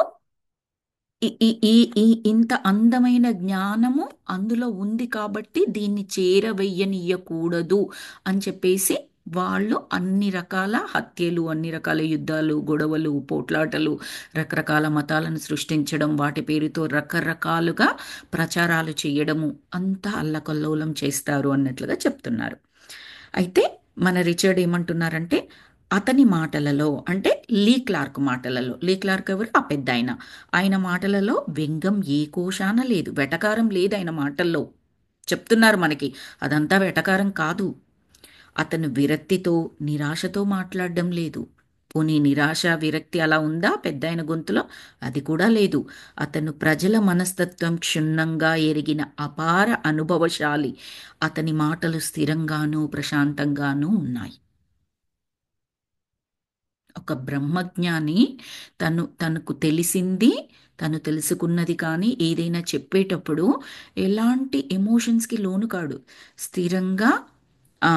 ఈ ఈ ఈ ఈ ఇంత అందమైన జ్ఞానము అందులో ఉంది కాబట్టి దీన్ని చేరవెయ్యనీయకూడదు అని చెప్పేసి వాళ్ళు అన్ని రకాల హత్యలు, అన్ని రకాల యుద్ధాలు, గొడవలు, పోట్లాటలు, రకరకాల మతాలను సృష్టించడం, వాటి పేరుతో రకరకాలుగా ప్రచారాలు చేయడము అంతా అల్లకల్లోలం చేస్తారు అన్నట్లుగా చెప్తున్నారు. అయితే మన రిచర్డ్ ఏమంటున్నారంటే, అతని మాటలలో అంటే లీ క్లార్క్ మాటలలో, లీ క్లార్క్ ఎవరు? ఆ పెద్ద ఆయన. ఆయన మాటలలో వ్యంగ్యం ఏ కోశాన లేదు, వెటకారం లేదు ఆయన మాటల్లో. చెప్తున్నారు మనకి, అదంతా వెటకారం కాదు. అతను విరక్తితో, నిరాశతో మాట్లాడడం లేదు. పోనీ నిరాశ, విరక్తి అలా ఉందా పెద్దాయన గొంతులో? అది కూడా లేదు. అతను ప్రజల మనస్తత్వం క్షుణ్ణంగా ఎరిగిన అపార అనుభవశాలి. అతని మాటలు స్థిరంగానూ ప్రశాంతంగానూ ఉన్నాయి. ఒక బ్రహ్మజ్ఞాని తనకు తెలిసింది, తను తెలుసుకున్నది కానీ ఏదైనా చెప్పేటప్పుడు ఎలాంటి ఎమోషన్స్కి లోను కాడు. స్థిరంగా, ఆ,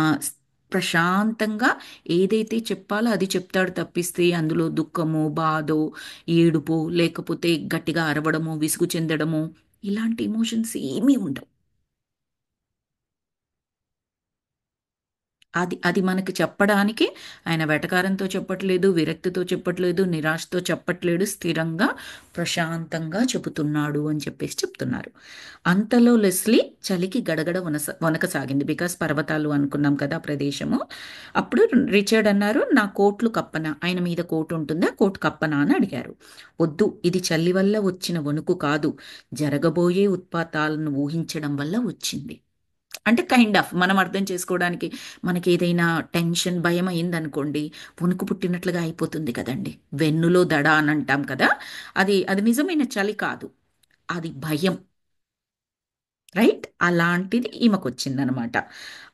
ప్రశాంతంగా ఏదైతే చెప్పాలో అది చెప్తాడు తప్పిస్తే అందులో దుఃఖమో, బాధో, ఏడుపో, లేకపోతే గట్టిగా అరవడమో, విసుగు చెందడమో ఇలాంటి ఎమోషన్స్ ఏమీ ఉండవు. అది అది మనకి చెప్పడానికి ఆయన వెటకారంతో చెప్పట్లేదు, విరక్తితో చెప్పట్లేదు, నిరాశతో చెప్పట్లేదు, స్థిరంగా ప్రశాంతంగా చెబుతున్నాడు అని చెప్పేసి చెప్తున్నారు. అంతలో లెస్లీ చలికి గడగడ వనకసాగింది. బికాస్ పర్వతాలు అనుకున్నాం కదా ప్రదేశము. అప్పుడు రిచర్డ్ అన్నారు, నా కోట్లు కప్పనా? ఆయన మీద కోటు ఉంటుందా, కోటు కప్పనా అని అడిగారు. వద్దు, ఇది చలి వల్ల వచ్చిన వణుకు కాదు, జరగబోయే ఉత్పాతాలను ఊహించడం వల్ల వచ్చింది. అంటే కైండ్ ఆఫ్ మనం అర్థం చేసుకోవడానికి, మనకి ఏదైనా టెన్షన్, భయం అయిందనుకోండి, వణుకు పుట్టినట్లుగా అయిపోతుంది కదండి. వెన్నులో దడ అని అంటాం కదా, అది అది నిజమైన చలి కాదు, అది భయం. రైట్, అలాంటిది ఈమెకొచ్చిందనమాట.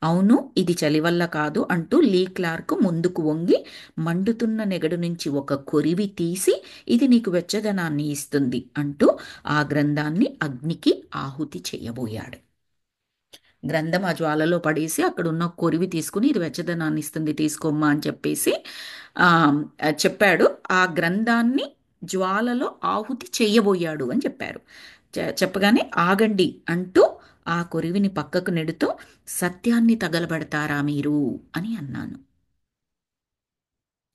అవును, ఇది చలి వల్ల కాదు అంటూ లీ క్లార్క్ ముందుకు వంగి మండుతున్న నెగడు నుంచి ఒక కొరివి తీసి, ఇది నీకు వెచ్చదనాన్ని ఇస్తుంది అంటూ ఆ గ్రంథాన్ని అగ్నికి ఆహుతి చేయబోయాడు. గ్రంథం ఆ జ్వాలలో పడేసి అక్కడ ఉన్న కొరివి తీసుకుని, ఇది వెచ్చదనాన్ని ఇస్తుంది తీసుకోమ్మా అని చెప్పేసి ఆ, చెప్పాడు. ఆ గ్రంథాన్ని జ్వాలలో ఆహుతి చెయ్యబోయాడు అని చెప్పారు. చెప్పగానే ఆగండి అంటూ ఆ కొరివిని పక్కకు నెడుతూ, సత్యాన్ని తగలబెడతారా మీరు అని అన్నాను.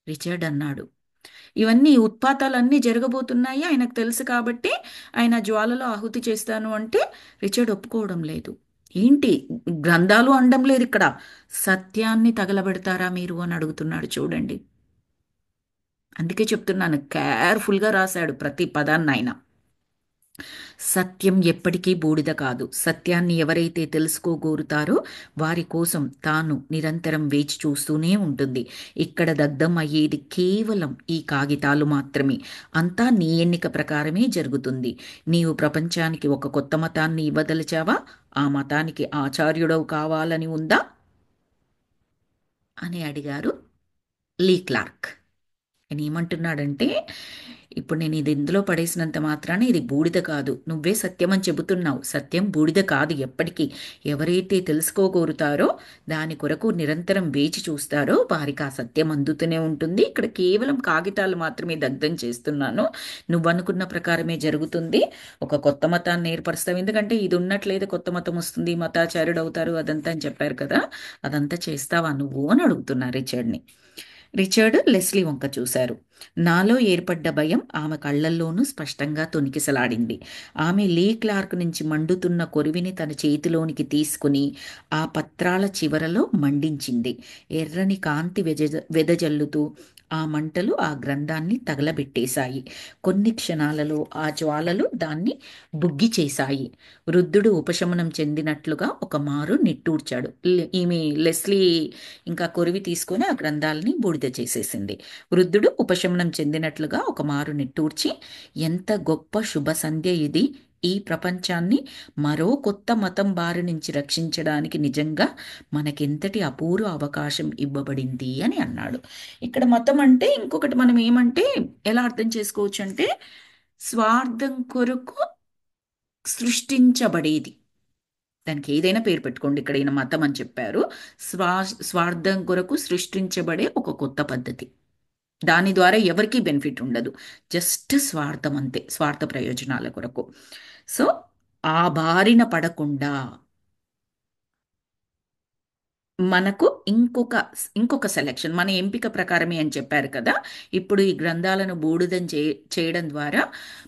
రిచర్డ్ అన్నాడు, ఇవన్నీ ఉత్పాతాలన్నీ జరగబోతున్నాయి ఆయనకు తెలుసు కాబట్టి ఆయన జ్వాలలో ఆహుతి చేస్తాను అంటే రిచర్డ్ ఒప్పుకోవడం లేదు. ఏంటి, గ్రంథాలు అనడం లేదు ఇక్కడ, సత్యాన్ని తగలబెడతారా మీరు అని అడుగుతున్నాడు చూడండి. అందుకే చెప్తున్నాను, కేర్ఫుల్గా రాశాడు ప్రతి పదాన్ని ఆయన. సత్యం ఎప్పటికీ బూడిద కాదు. సత్యాన్ని ఎవరైతే తెలుసుకోగోరుతారో వారి కోసం తాను నిరంతరం వేచి చూస్తూనే ఉంటుంది. ఇక్కడ దగ్ధం అయ్యేది కేవలం ఈ కాగితాలు మాత్రమే. అంతా నీ ఎన్నిక ప్రకారమే జరుగుతుంది. నీవు ప్రపంచానికి ఒక కొత్త మతాన్ని ఇవ్వదలిచావా? ఆ మతానికి ఆచార్యుడవు కావాలని ఉందా అని అడిగారు లీ క్లార్క్. ఆయన ఏమంటున్నాడంటే, ఇప్పుడు నేను ఇది ఇందులో పడేసినంత మాత్రాన ఇది బూడిద కాదు. నువ్వే సత్యం అని చెబుతున్నావు, సత్యం బూడిద కాదు ఎప్పటికీ. ఎవరైతే తెలుసుకోగోరుతారో, దాని కొరకు నిరంతరం వేచి చూస్తారో వారికి ఆ సత్యం అందుతూనే ఉంటుంది. ఇక్కడ కేవలం కాగితాలు మాత్రమే దగ్ధం చేస్తున్నాను. నువ్వు అనుకున్న ప్రకారమే జరుగుతుంది. ఒక కొత్త మతాన్ని ఏర్పరుస్తావు, ఎందుకంటే ఇది ఉన్నట్లయితే కొత్త మతం వస్తుంది, మతాచార్యుడు అవుతారు, అదంతా అని చెప్పారు కదా, అదంతా చేస్తావా నువ్వు అని అడుగుతున్నారు రిచర్డ్ని. రిచర్డ్ లెస్లీ వంక చూశారు. నాలో ఏర్పడ్డ భయం ఆమె కళ్ళల్లోనూ స్పష్టంగా తొణికిసలాడింది. ఆమె లీ క్లార్క్ నుంచి మండుతున్న కొరివిని తన చేతిలోనికి తీసుకుని ఆ పత్రాల చివరలో మండించింది. ఎర్రని కాంతి వెదజల్లుతూ ఆ మంటలు ఆ గ్రంథాన్ని తగలబెట్టేశాయి. కొన్ని క్షణాలలో ఆ జ్వాలలు దాన్ని బుగ్గి చేశాయి. వృద్ధుడు ఉపశమనం చెందినట్లుగా ఒక మారు నిట్టూర్చాడు. ఈమె లెస్లీ ఇంకా కొరివి తీసుకొని ఆ గ్రంథాలని బూడిద చేసేసింది. వృద్ధుడు ఉపశమనం చెందినట్లుగా ఒక మారు నిట్టూర్చి, ఎంత గొప్ప శుభ సంధ్య ఇది! ఈ ప్రపంచాన్ని మరో కొత్త మతం బారి నుంచి రక్షించడానికి నిజంగా మనకెంతటి అపూర్వ అవకాశం ఇవ్వబడింది అని అన్నాడు. ఇక్కడ మతం అంటే ఇంకొకటి మనం ఏమంటే ఎలా అర్థం చేసుకోవచ్చు అంటే స్వార్థం కొరకు సృష్టించబడేది. దానికి ఏదైనా పేరు పెట్టుకోండి. ఇక్కడ ఈయన మతం అని చెప్పారు. స్వా స్వార్థం కొరకు సృష్టించబడే ఒక కొత్త పద్ధతి. దాని ద్వారా ఎవరికీ బెనిఫిట్ ఉండదు. జస్ట్ స్వార్థం అంతే, స్వార్థ ప్రయోజనాల కొరకు. సో ఆ బారిన పడకుండా మనకు ఇంకొక సెలెక్షన్ మన ఎంపిక ప్రకారమే అని చెప్పారు కదా. ఇప్పుడు ఈ గ్రంథాలను బూడిదం చేయడం ద్వారా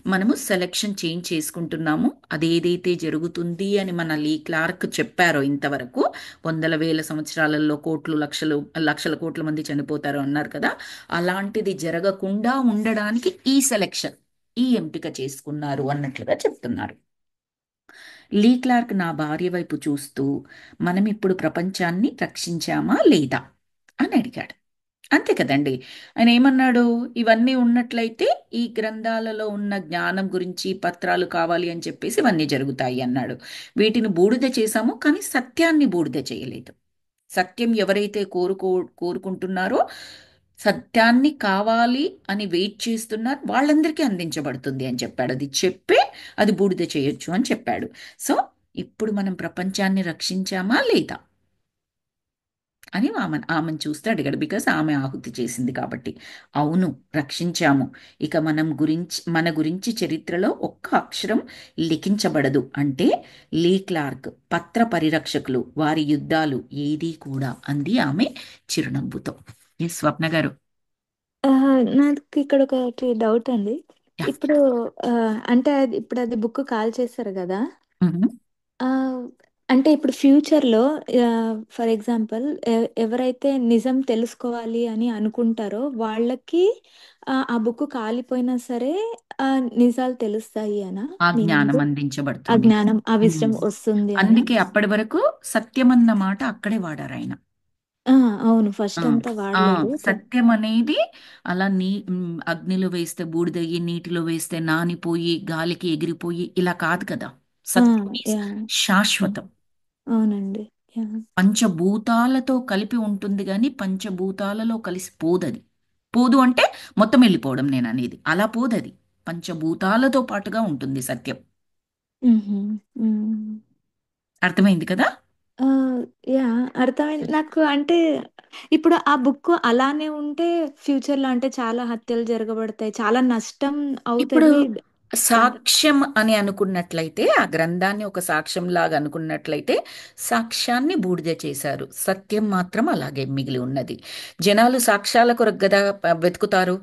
మనము సెలెక్షన్ చేంజ్ చేసుకుంటున్నాము. అదేదైతే జరుగుతుంది అని మన లీ క్లార్క్ చెప్పారో ఇంతవరకు, వందల వేల సంవత్సరాలలో కోట్లు లక్షలు లక్షల కోట్ల మంది చనిపోతారు అన్నారు కదా, అలాంటిది జరగకుండా ఉండడానికి ఈ సెలెక్షన్, ఈ ఎంపిక చేసుకున్నారు అన్నట్లుగా చెప్తున్నారు. లీ క్లార్క్ నా భార్య వైపు చూస్తూ, మనం ఇప్పుడు ప్రపంచాన్ని రక్షించామా లేదా అని అడిగాడు. అంతే కదండి. ఆయన ఏమన్నాడు? ఇవన్నీ ఉన్నట్లయితే ఈ గ్రంథాలలో ఉన్న జ్ఞానం గురించి పత్రాలు కావాలి అని చెప్పేసి ఇవన్నీ జరుగుతాయి అన్నాడు. వీటిని బూడిద చేశాము, కానీ సత్యాన్ని బూడిద చేయలేదు. సత్యం ఎవరైతే కోరుకుంటున్నారో, సత్యాన్ని కావాలి అని వెయిట్ చేస్తున్నారు, వాళ్ళందరికీ అందించబడుతుంది అని చెప్పాడు. అది చెప్పే అది బూడిద చేయొచ్చు అని చెప్పాడు. సో ఇప్పుడు మనం ప్రపంచాన్ని రక్షించామా లేదా అని ఆమెను చూస్తే అడిగాడు. బికాస్ ఆమె ఆహుతి చేసింది కాబట్టి. అవును, రక్షించాము. ఇక మన గురించి చరిత్రలో ఒక్క అక్షరం లిఖించబడదు అంటే లీ క్లార్క్, పత్ర పరిరక్షకులు, వారి యుద్ధాలు ఏదీ కూడా అంది ఆమె చిరునవ్వుతో. ఎస్ స్వప్న గారు. నాకు ఇక్కడ ఒకటి డౌట్ అండి. యా. ఇప్పుడు అంటే ఇప్పుడు అది బుక్ కాల్ చేస్తారు కదా. మ్మ్. ఆ, అంటే ఇప్పుడు ఫ్యూచర్లో ఫర్ ఎగ్జాంపుల్ ఎవరైతే నిజం తెలుసుకోవాలి అని అనుకుంటారో వాళ్ళకి ఆ బుక్ కాలిపోయినా సరే ఆ నిజాలు తెలుస్తాయి అనా ఆ జ్ఞానం మీనింగ్? ఆ అందించబడుతుంది. జ్ఞానం, ఆ మ్మ్. విషయం వస్తుంది అనా? అందుకే అప్పటి వరకు సత్యమన్న మాట అక్కడే వాడారు ఆయన. ఆ, అవును, ఆ ఫస్ట్ అంతా ఆ వాడలేదు. సత్యం అనేది అలా అగ్నిలో వేస్తే బూడిదయ్యి, నీటిలో వేస్తే నానిపోయి, గాలికి ఎగిరిపోయి ఇలా కాదు కదా. ఆ, సత్యం is యా, శాశ్వతం. అవునండి. యా. పంచభూతాలతో కలిపి ఉంటుంది కానీ పంచభూతాలలో కలిసి పోదది. పోదు అంటే మొత్తం వెళ్ళిపోవడం నేను అనేది, అలా పోదది. పంచభూతాలతో పాటుగా ఉంటుంది సత్యం. మ్హూ. మ్. అర్థమైంది కదా. ఆ, యా, అర్థమైంది నాకు. అంటే ఇప్పుడు ఆ బుక్ అలానే ఉంటే ఫ్యూచర్ లో అంటే చాలా హత్యలు జరగబడతాయి, చాలా నష్టం ఇప్పుడు అవుతుంది. దాని సాక్ష్యం అని అనుకున్నట్లయితే, ఆ గ్రంథాన్ని ఒక సాక్ష్యం లాగా అనుకున్నట్లయితే సాక్ష్యాన్ని బూడిద చేశారు. సత్యం మాత్రం అలాగే మిగిలి ఉన్నది. జనాలు సాక్ష్యాల కొరకు కదా వెతుకుతారు.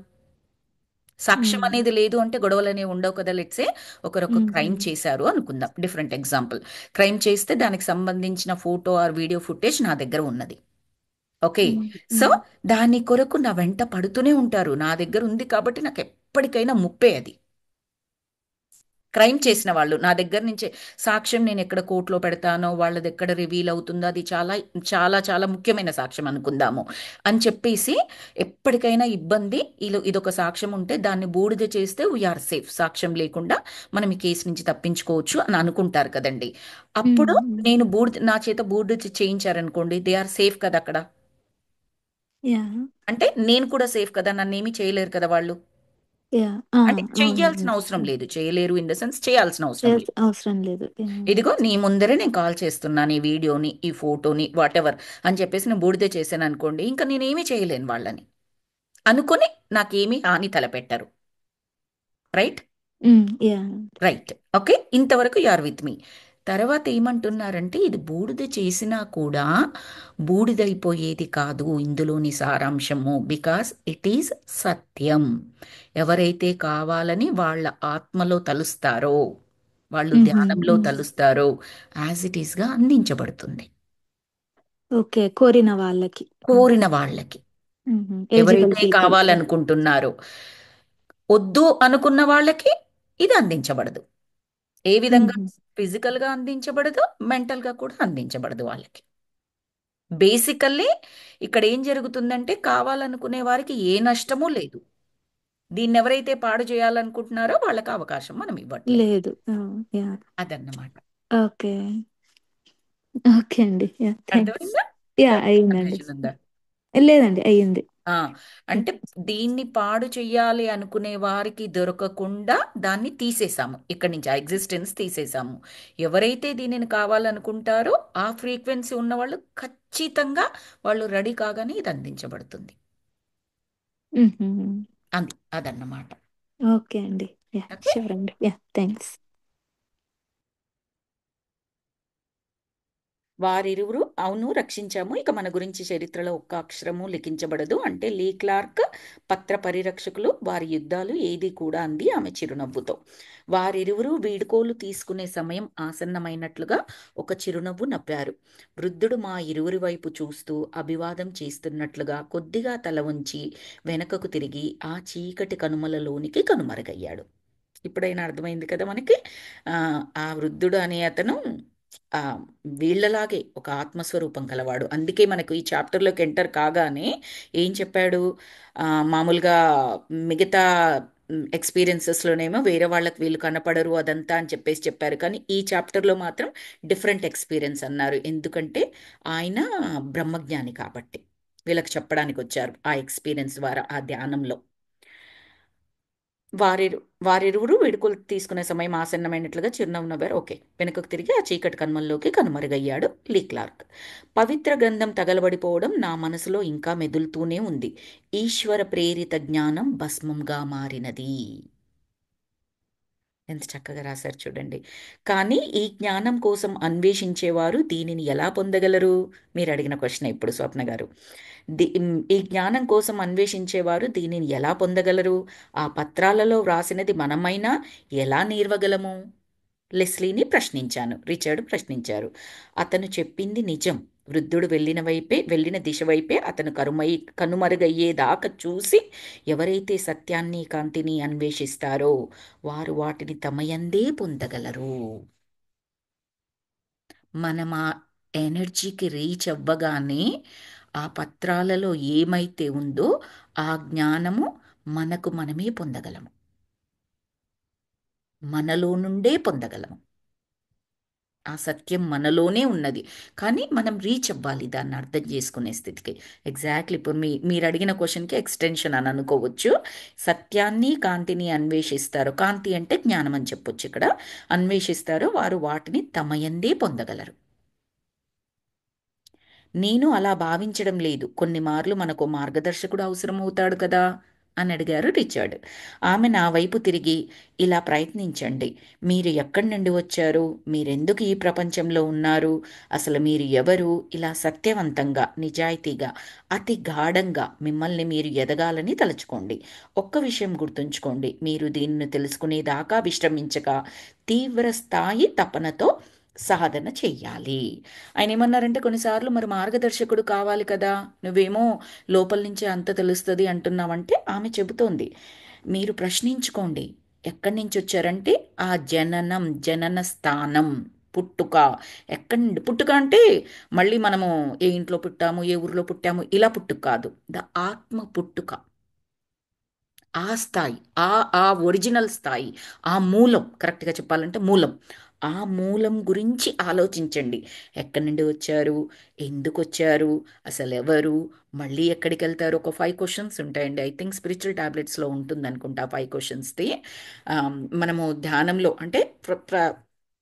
సాక్ష్యం ఉమ్, అనేది లేదు అంటే గొడవలు అనేవి ఉండవు కదా. లెట్సే ఒకరొక క్రైమ్ ఉమ్, చేశారు అనుకుందాం, డిఫరెంట్ ఎగ్జాంపుల్. క్రైమ్ చేస్తే దానికి సంబంధించిన ఫోటో ఆర్ వీడియో ఫుటేజ్ నా దగ్గర ఉన్నది. ఓకే. ఉమ్, సో ఉమ్, దాని కొరకు నా వెంట పడుతూనే ఉంటారు. నా దగ్గర ఉంది కాబట్టి నాకు ఎప్పటికైనా ముప్పే అది. క్రైమ్ చేసిన వాళ్ళు నా దగ్గర నుంచే సాక్ష్యం నేను ఎక్కడ కోర్టులో పెడతానో, వాళ్ళది ఎక్కడ రివీల్ అవుతుందో, అది చాలా చాలా చాలా ముఖ్యమైన సాక్ష్యం అనుకుందాము అని చెప్పేసి, ఎప్పటికైనా ఇబ్బంది, ఇదొక సాక్ష్యం ఉంటే దాన్ని బూడిద చేస్తే వీఆర్ సేఫ్, సాక్ష్యం లేకుండా మనం ఈ కేసు నుంచి తప్పించుకోవచ్చు అని అనుకుంటారు కదండి. అప్పుడు ఉమ్, నేను నా చేత బూడిద చేయించారనుకోండి, దే ఆర్ సేఫ్ కదా అక్కడ. యా, అంటే నేను కూడా సేఫ్ కదా, నన్ను ఏమీ చేయలేరు కదా వాళ్ళు. యా, అంటే చెయ్యాల్సిన అవునండి. అవసరం లేదు, చేయలేరు ఇన్ ద సెన్స్ చేయాల్సిన అవసరం లేదు. అవసరం లేదు. ఇదిగో నీ ముందరే నేను కాల్ చేస్తున్నాను, ఈ వీడియోని, ఈ ఫోటోని, వాట్ ఎవర్ అని చెప్పేసి నేను బూడిద చేశాను అనుకోండి, ఇంకా నేనేమీ చేయలేను వాళ్ళని అనుకొని నాకేమీ హాని తలపెట్టరు. రైట్. యా. రైట్. ఓకే, ఇంతవరకు యు ఆర్ విత్ మీ. తర్వాత ఏమంటున్నారంటే ఇది బూడిద చేసినా కూడా బూడిదైపోయేది కాదు ఇందులోని సారాంశము, బికాస్ ఇట్ ఈజ్ సత్యం. ఎవరైతే కావాలని వాళ్ళ ఆత్మలో తలుస్తారో, వాళ్ళు మ్హూ. ధ్యానంలో తలుస్తారో, యాజ్ ఇట్ ఈస్గా అందించబడుతుంది ఓకే, కోరిన వాళ్ళకి. కోరిన వాళ్ళకి. ఎలిజిబుల్ ఎవరైతే పీపుల్. కావాలనుకుంటున్నారో, వద్దు అనుకున్న వాళ్ళకి ఇది అందించబడదు. ఏ విధంగా? ఫిజికల్గా అందించబడదు, మెంటల్గా కూడా అందించబడదు వాళ్ళకి. బేసికల్లీ ఇక్కడ ఏం జరుగుతుందంటే కావాలనుకునే వారికి ఏ నష్టమూ లేదు. దీన్ని ఎవరైతే పాడు చేయాలనుకుంటున్నారో వాళ్ళకి అవకాశం మనం ఇవ్వట్లేదు. లేదు. యా. అదన్నమాట. ఓకే. ఓకే అండి. Yeah, thanks. అర్థమైందా? యా, అయ్యిందండి. కన్ఫ్యూజన్ ఉందా? లేదండి, అయ్యింది. ఆ, అంటే దీన్ని పాడు చెయ్యాలి అనుకునే వారికి దొరకకుండా దాన్ని తీసేసాము, ఇక్కడి నుంచి ఆ ఎగ్జిస్టెన్స్ తీసేసాము. ఎవరైతే దీనిని కావాలనుకుంటారో ఆ ఫ్రీక్వెన్సీ ఉన్న వాళ్ళు ఖచ్చితంగా వాళ్ళు రెడీ కాగానే ఇది అందించబడుతుంది. అదన్నమాట. ఓకే అండి. Yeah, okay. షూర్ అండి. Yeah, thanks. వారిరువురు అవును రక్షించాము, ఇక మన గురించి చరిత్రలో ఒక్క అక్షరము లిఖించబడదు అంటే లీ క్లార్క్ పత్ర పరిరక్షకులు వారి యుద్ధాలు ఏది కూడా అంది ఆమె చిరునవ్వుతో. వారిరువురు వీడుకోలు తీసుకునే సమయం ఆసన్నమైనట్లుగా ఒక చిరునవ్వు నవ్వారు. వృద్ధుడు మా ఇరువురి వైపు చూస్తూ అభివాదం చేస్తున్నట్లుగా కొద్దిగా తల వంచి వెనకకు తిరిగి ఆ చీకటి కనుమలలోనికి కనుమరుగయ్యాడు. ఇప్పుడైనా అర్థమైంది కదా మనకి. ఆ ఆ వృద్ధుడు అనే అతను ఆ వీళ్ళలాగే ఒక ఆత్మస్వరూపం కలవాడు. అందుకే మనకు ఈ చాప్టర్లోకి ఎంటర్ కాగానే ఏం చెప్పాడు? మామూలుగా మిగతా ఎక్స్పీరియన్సెస్లోనేమో వేరే వాళ్ళకి వీళ్ళు కనపడరు అదంతా అని చెప్పేసి చెప్పారు, కానీ ఈ చాప్టర్లో మాత్రం డిఫరెంట్ ఎక్స్పీరియన్స్ అన్నారు. ఎందుకంటే ఆయన బ్రహ్మజ్ఞాని కాబట్టి వీళ్ళకి చెప్పడానికి వచ్చారు ఆ ఎక్స్పీరియన్స్ ద్వారా ఆ ధ్యానంలో. వారిరు వారిరువురు వీడుకోలు తీసుకునే సమయం ఆసన్నమైనట్లుగా చిరునవ్వు నవ్వారు. ఓకే, వెనుకకు తిరిగి ఆ చీకటి కన్మల్లోకి కనుమరుగయ్యాడు లీ క్లార్క్. పవిత్ర గ్రంథం తగలబడిపోవడం నా మనసులో ఇంకా మెదులుతూనే ఉంది. ఈశ్వర ప్రేరిత జ్ఞానం భస్మంగా మారినది. ఎంత చక్కగా రాశారు చూడండి. కానీ ఈ జ్ఞానం కోసం అన్వేషించేవారు దీనిని ఎలా పొందగలరు? మీరు అడిగిన క్వశ్చన్ ఇప్పుడు స్వప్న గారు. ఈ జ్ఞానం కోసం అన్వేషించేవారు దీనిని ఎలా పొందగలరు? ఆ పత్రాలలో వ్రాసినది మనమైనా ఎలా నేర్వగలము? లెస్లీని ప్రశ్నించాను. రిచర్డ్ ప్రశ్నించారు. అతను చెప్పింది నిజం. వృద్ధుడు వెళ్ళిన దిశ వైపే అతను కనుమరుగయ్యేదాకా చూసి ఎవరైతే సత్యాన్ని కాంతిని అన్వేషిస్తారో వారు వాటిని తమయందే పొందగలరు. మనం ఆ ఎనర్జీకి రీచ్ అవ్వగానే ఆ పత్రాలలో ఏమైతే ఉందో ఆ జ్ఞానము మనకు మనమే పొందగలము, మనలో నుండే పొందగలము. ఆ సత్యం మనలోనే ఉన్నది, కానీ మనం రీచ్ అవ్వాలి దాన్ని అర్థం చేసుకునే స్థితికి. ఎగ్జాక్ట్లీ ఇప్పుడు మీరు అడిగిన క్వశ్చన్కి ఎక్స్టెన్షన్ అని అనుకోవచ్చు. సత్యాన్ని కాంతిని అన్వేషిస్తారు, కాంతి అంటే జ్ఞానం అని చెప్పొచ్చు ఇక్కడ. అన్వేషిస్తారు వారు వాటిని తమయందే పొందగలరు. నేను అలా భావించడం లేదు. కొన్ని మార్లు మనకు మార్గదర్శకుడు అవసరమవుతాడు కదా అని అడిగారు రిచర్డ్. ఆమె నా వైపు తిరిగి ఇలా ప్రయత్నించండి. మీరు ఎక్కడి నుండి వచ్చారు? మీరెందుకు ఈ ప్రపంచంలో ఉన్నారు? అసలు మీరు ఎవరు? ఇలా సత్యవంతంగా నిజాయితీగా అతి గాఢంగా మిమ్మల్ని మీరు ఎదగాలని తలుచుకోండి. ఒక్క విషయం గుర్తుంచుకోండి, మీరు దీనిని తెలుసుకునేదాకా విశ్రమించక తీవ్ర స్థాయి తపనతో సాధన చెయ్యాలి. ఆయన ఏమన్నారంటే కొన్నిసార్లు మరి మార్గదర్శకుడు కావాలి కదా, నువ్వేమో లోపల నుంచి అంత తెలుస్తుంది అంటున్నావంటే ఆమె చెబుతోంది మీరు ప్రశ్నించుకోండి. ఎక్కడి నుంచి వచ్చారంటే ఆ జనన స్థానం, పుట్టుక. ఎక్కడి నుండి పుట్టుక అంటే మళ్ళీ మనము ఏ ఇంట్లో పుట్టాము ఏ ఊరిలో పుట్టాము ఇలా పుట్టుక కాదు, ద ఆత్మ పుట్టుక. ఆ స్థాయి, ఆ ఆ ఒరిజినల్ స్థాయి, ఆ మూలం, కరెక్ట్గా చెప్పాలంటే మూలం. ఆ మూలం గురించి ఆలోచించండి. ఎక్కడి నుండి వచ్చారు? ఎందుకు వచ్చారు? అసలు ఎవరు? మళ్ళీ ఎక్కడికి వెళ్తారు? ఒక 5 క్వశ్చన్స్ ఉంటాయండి. ఐ థింక్ స్పిరిచువల్ టాబ్లెట్స్లో ఉంటుంది అనుకుంటా 5 క్వశ్చన్స్ది. మనము ధ్యానంలో అంటే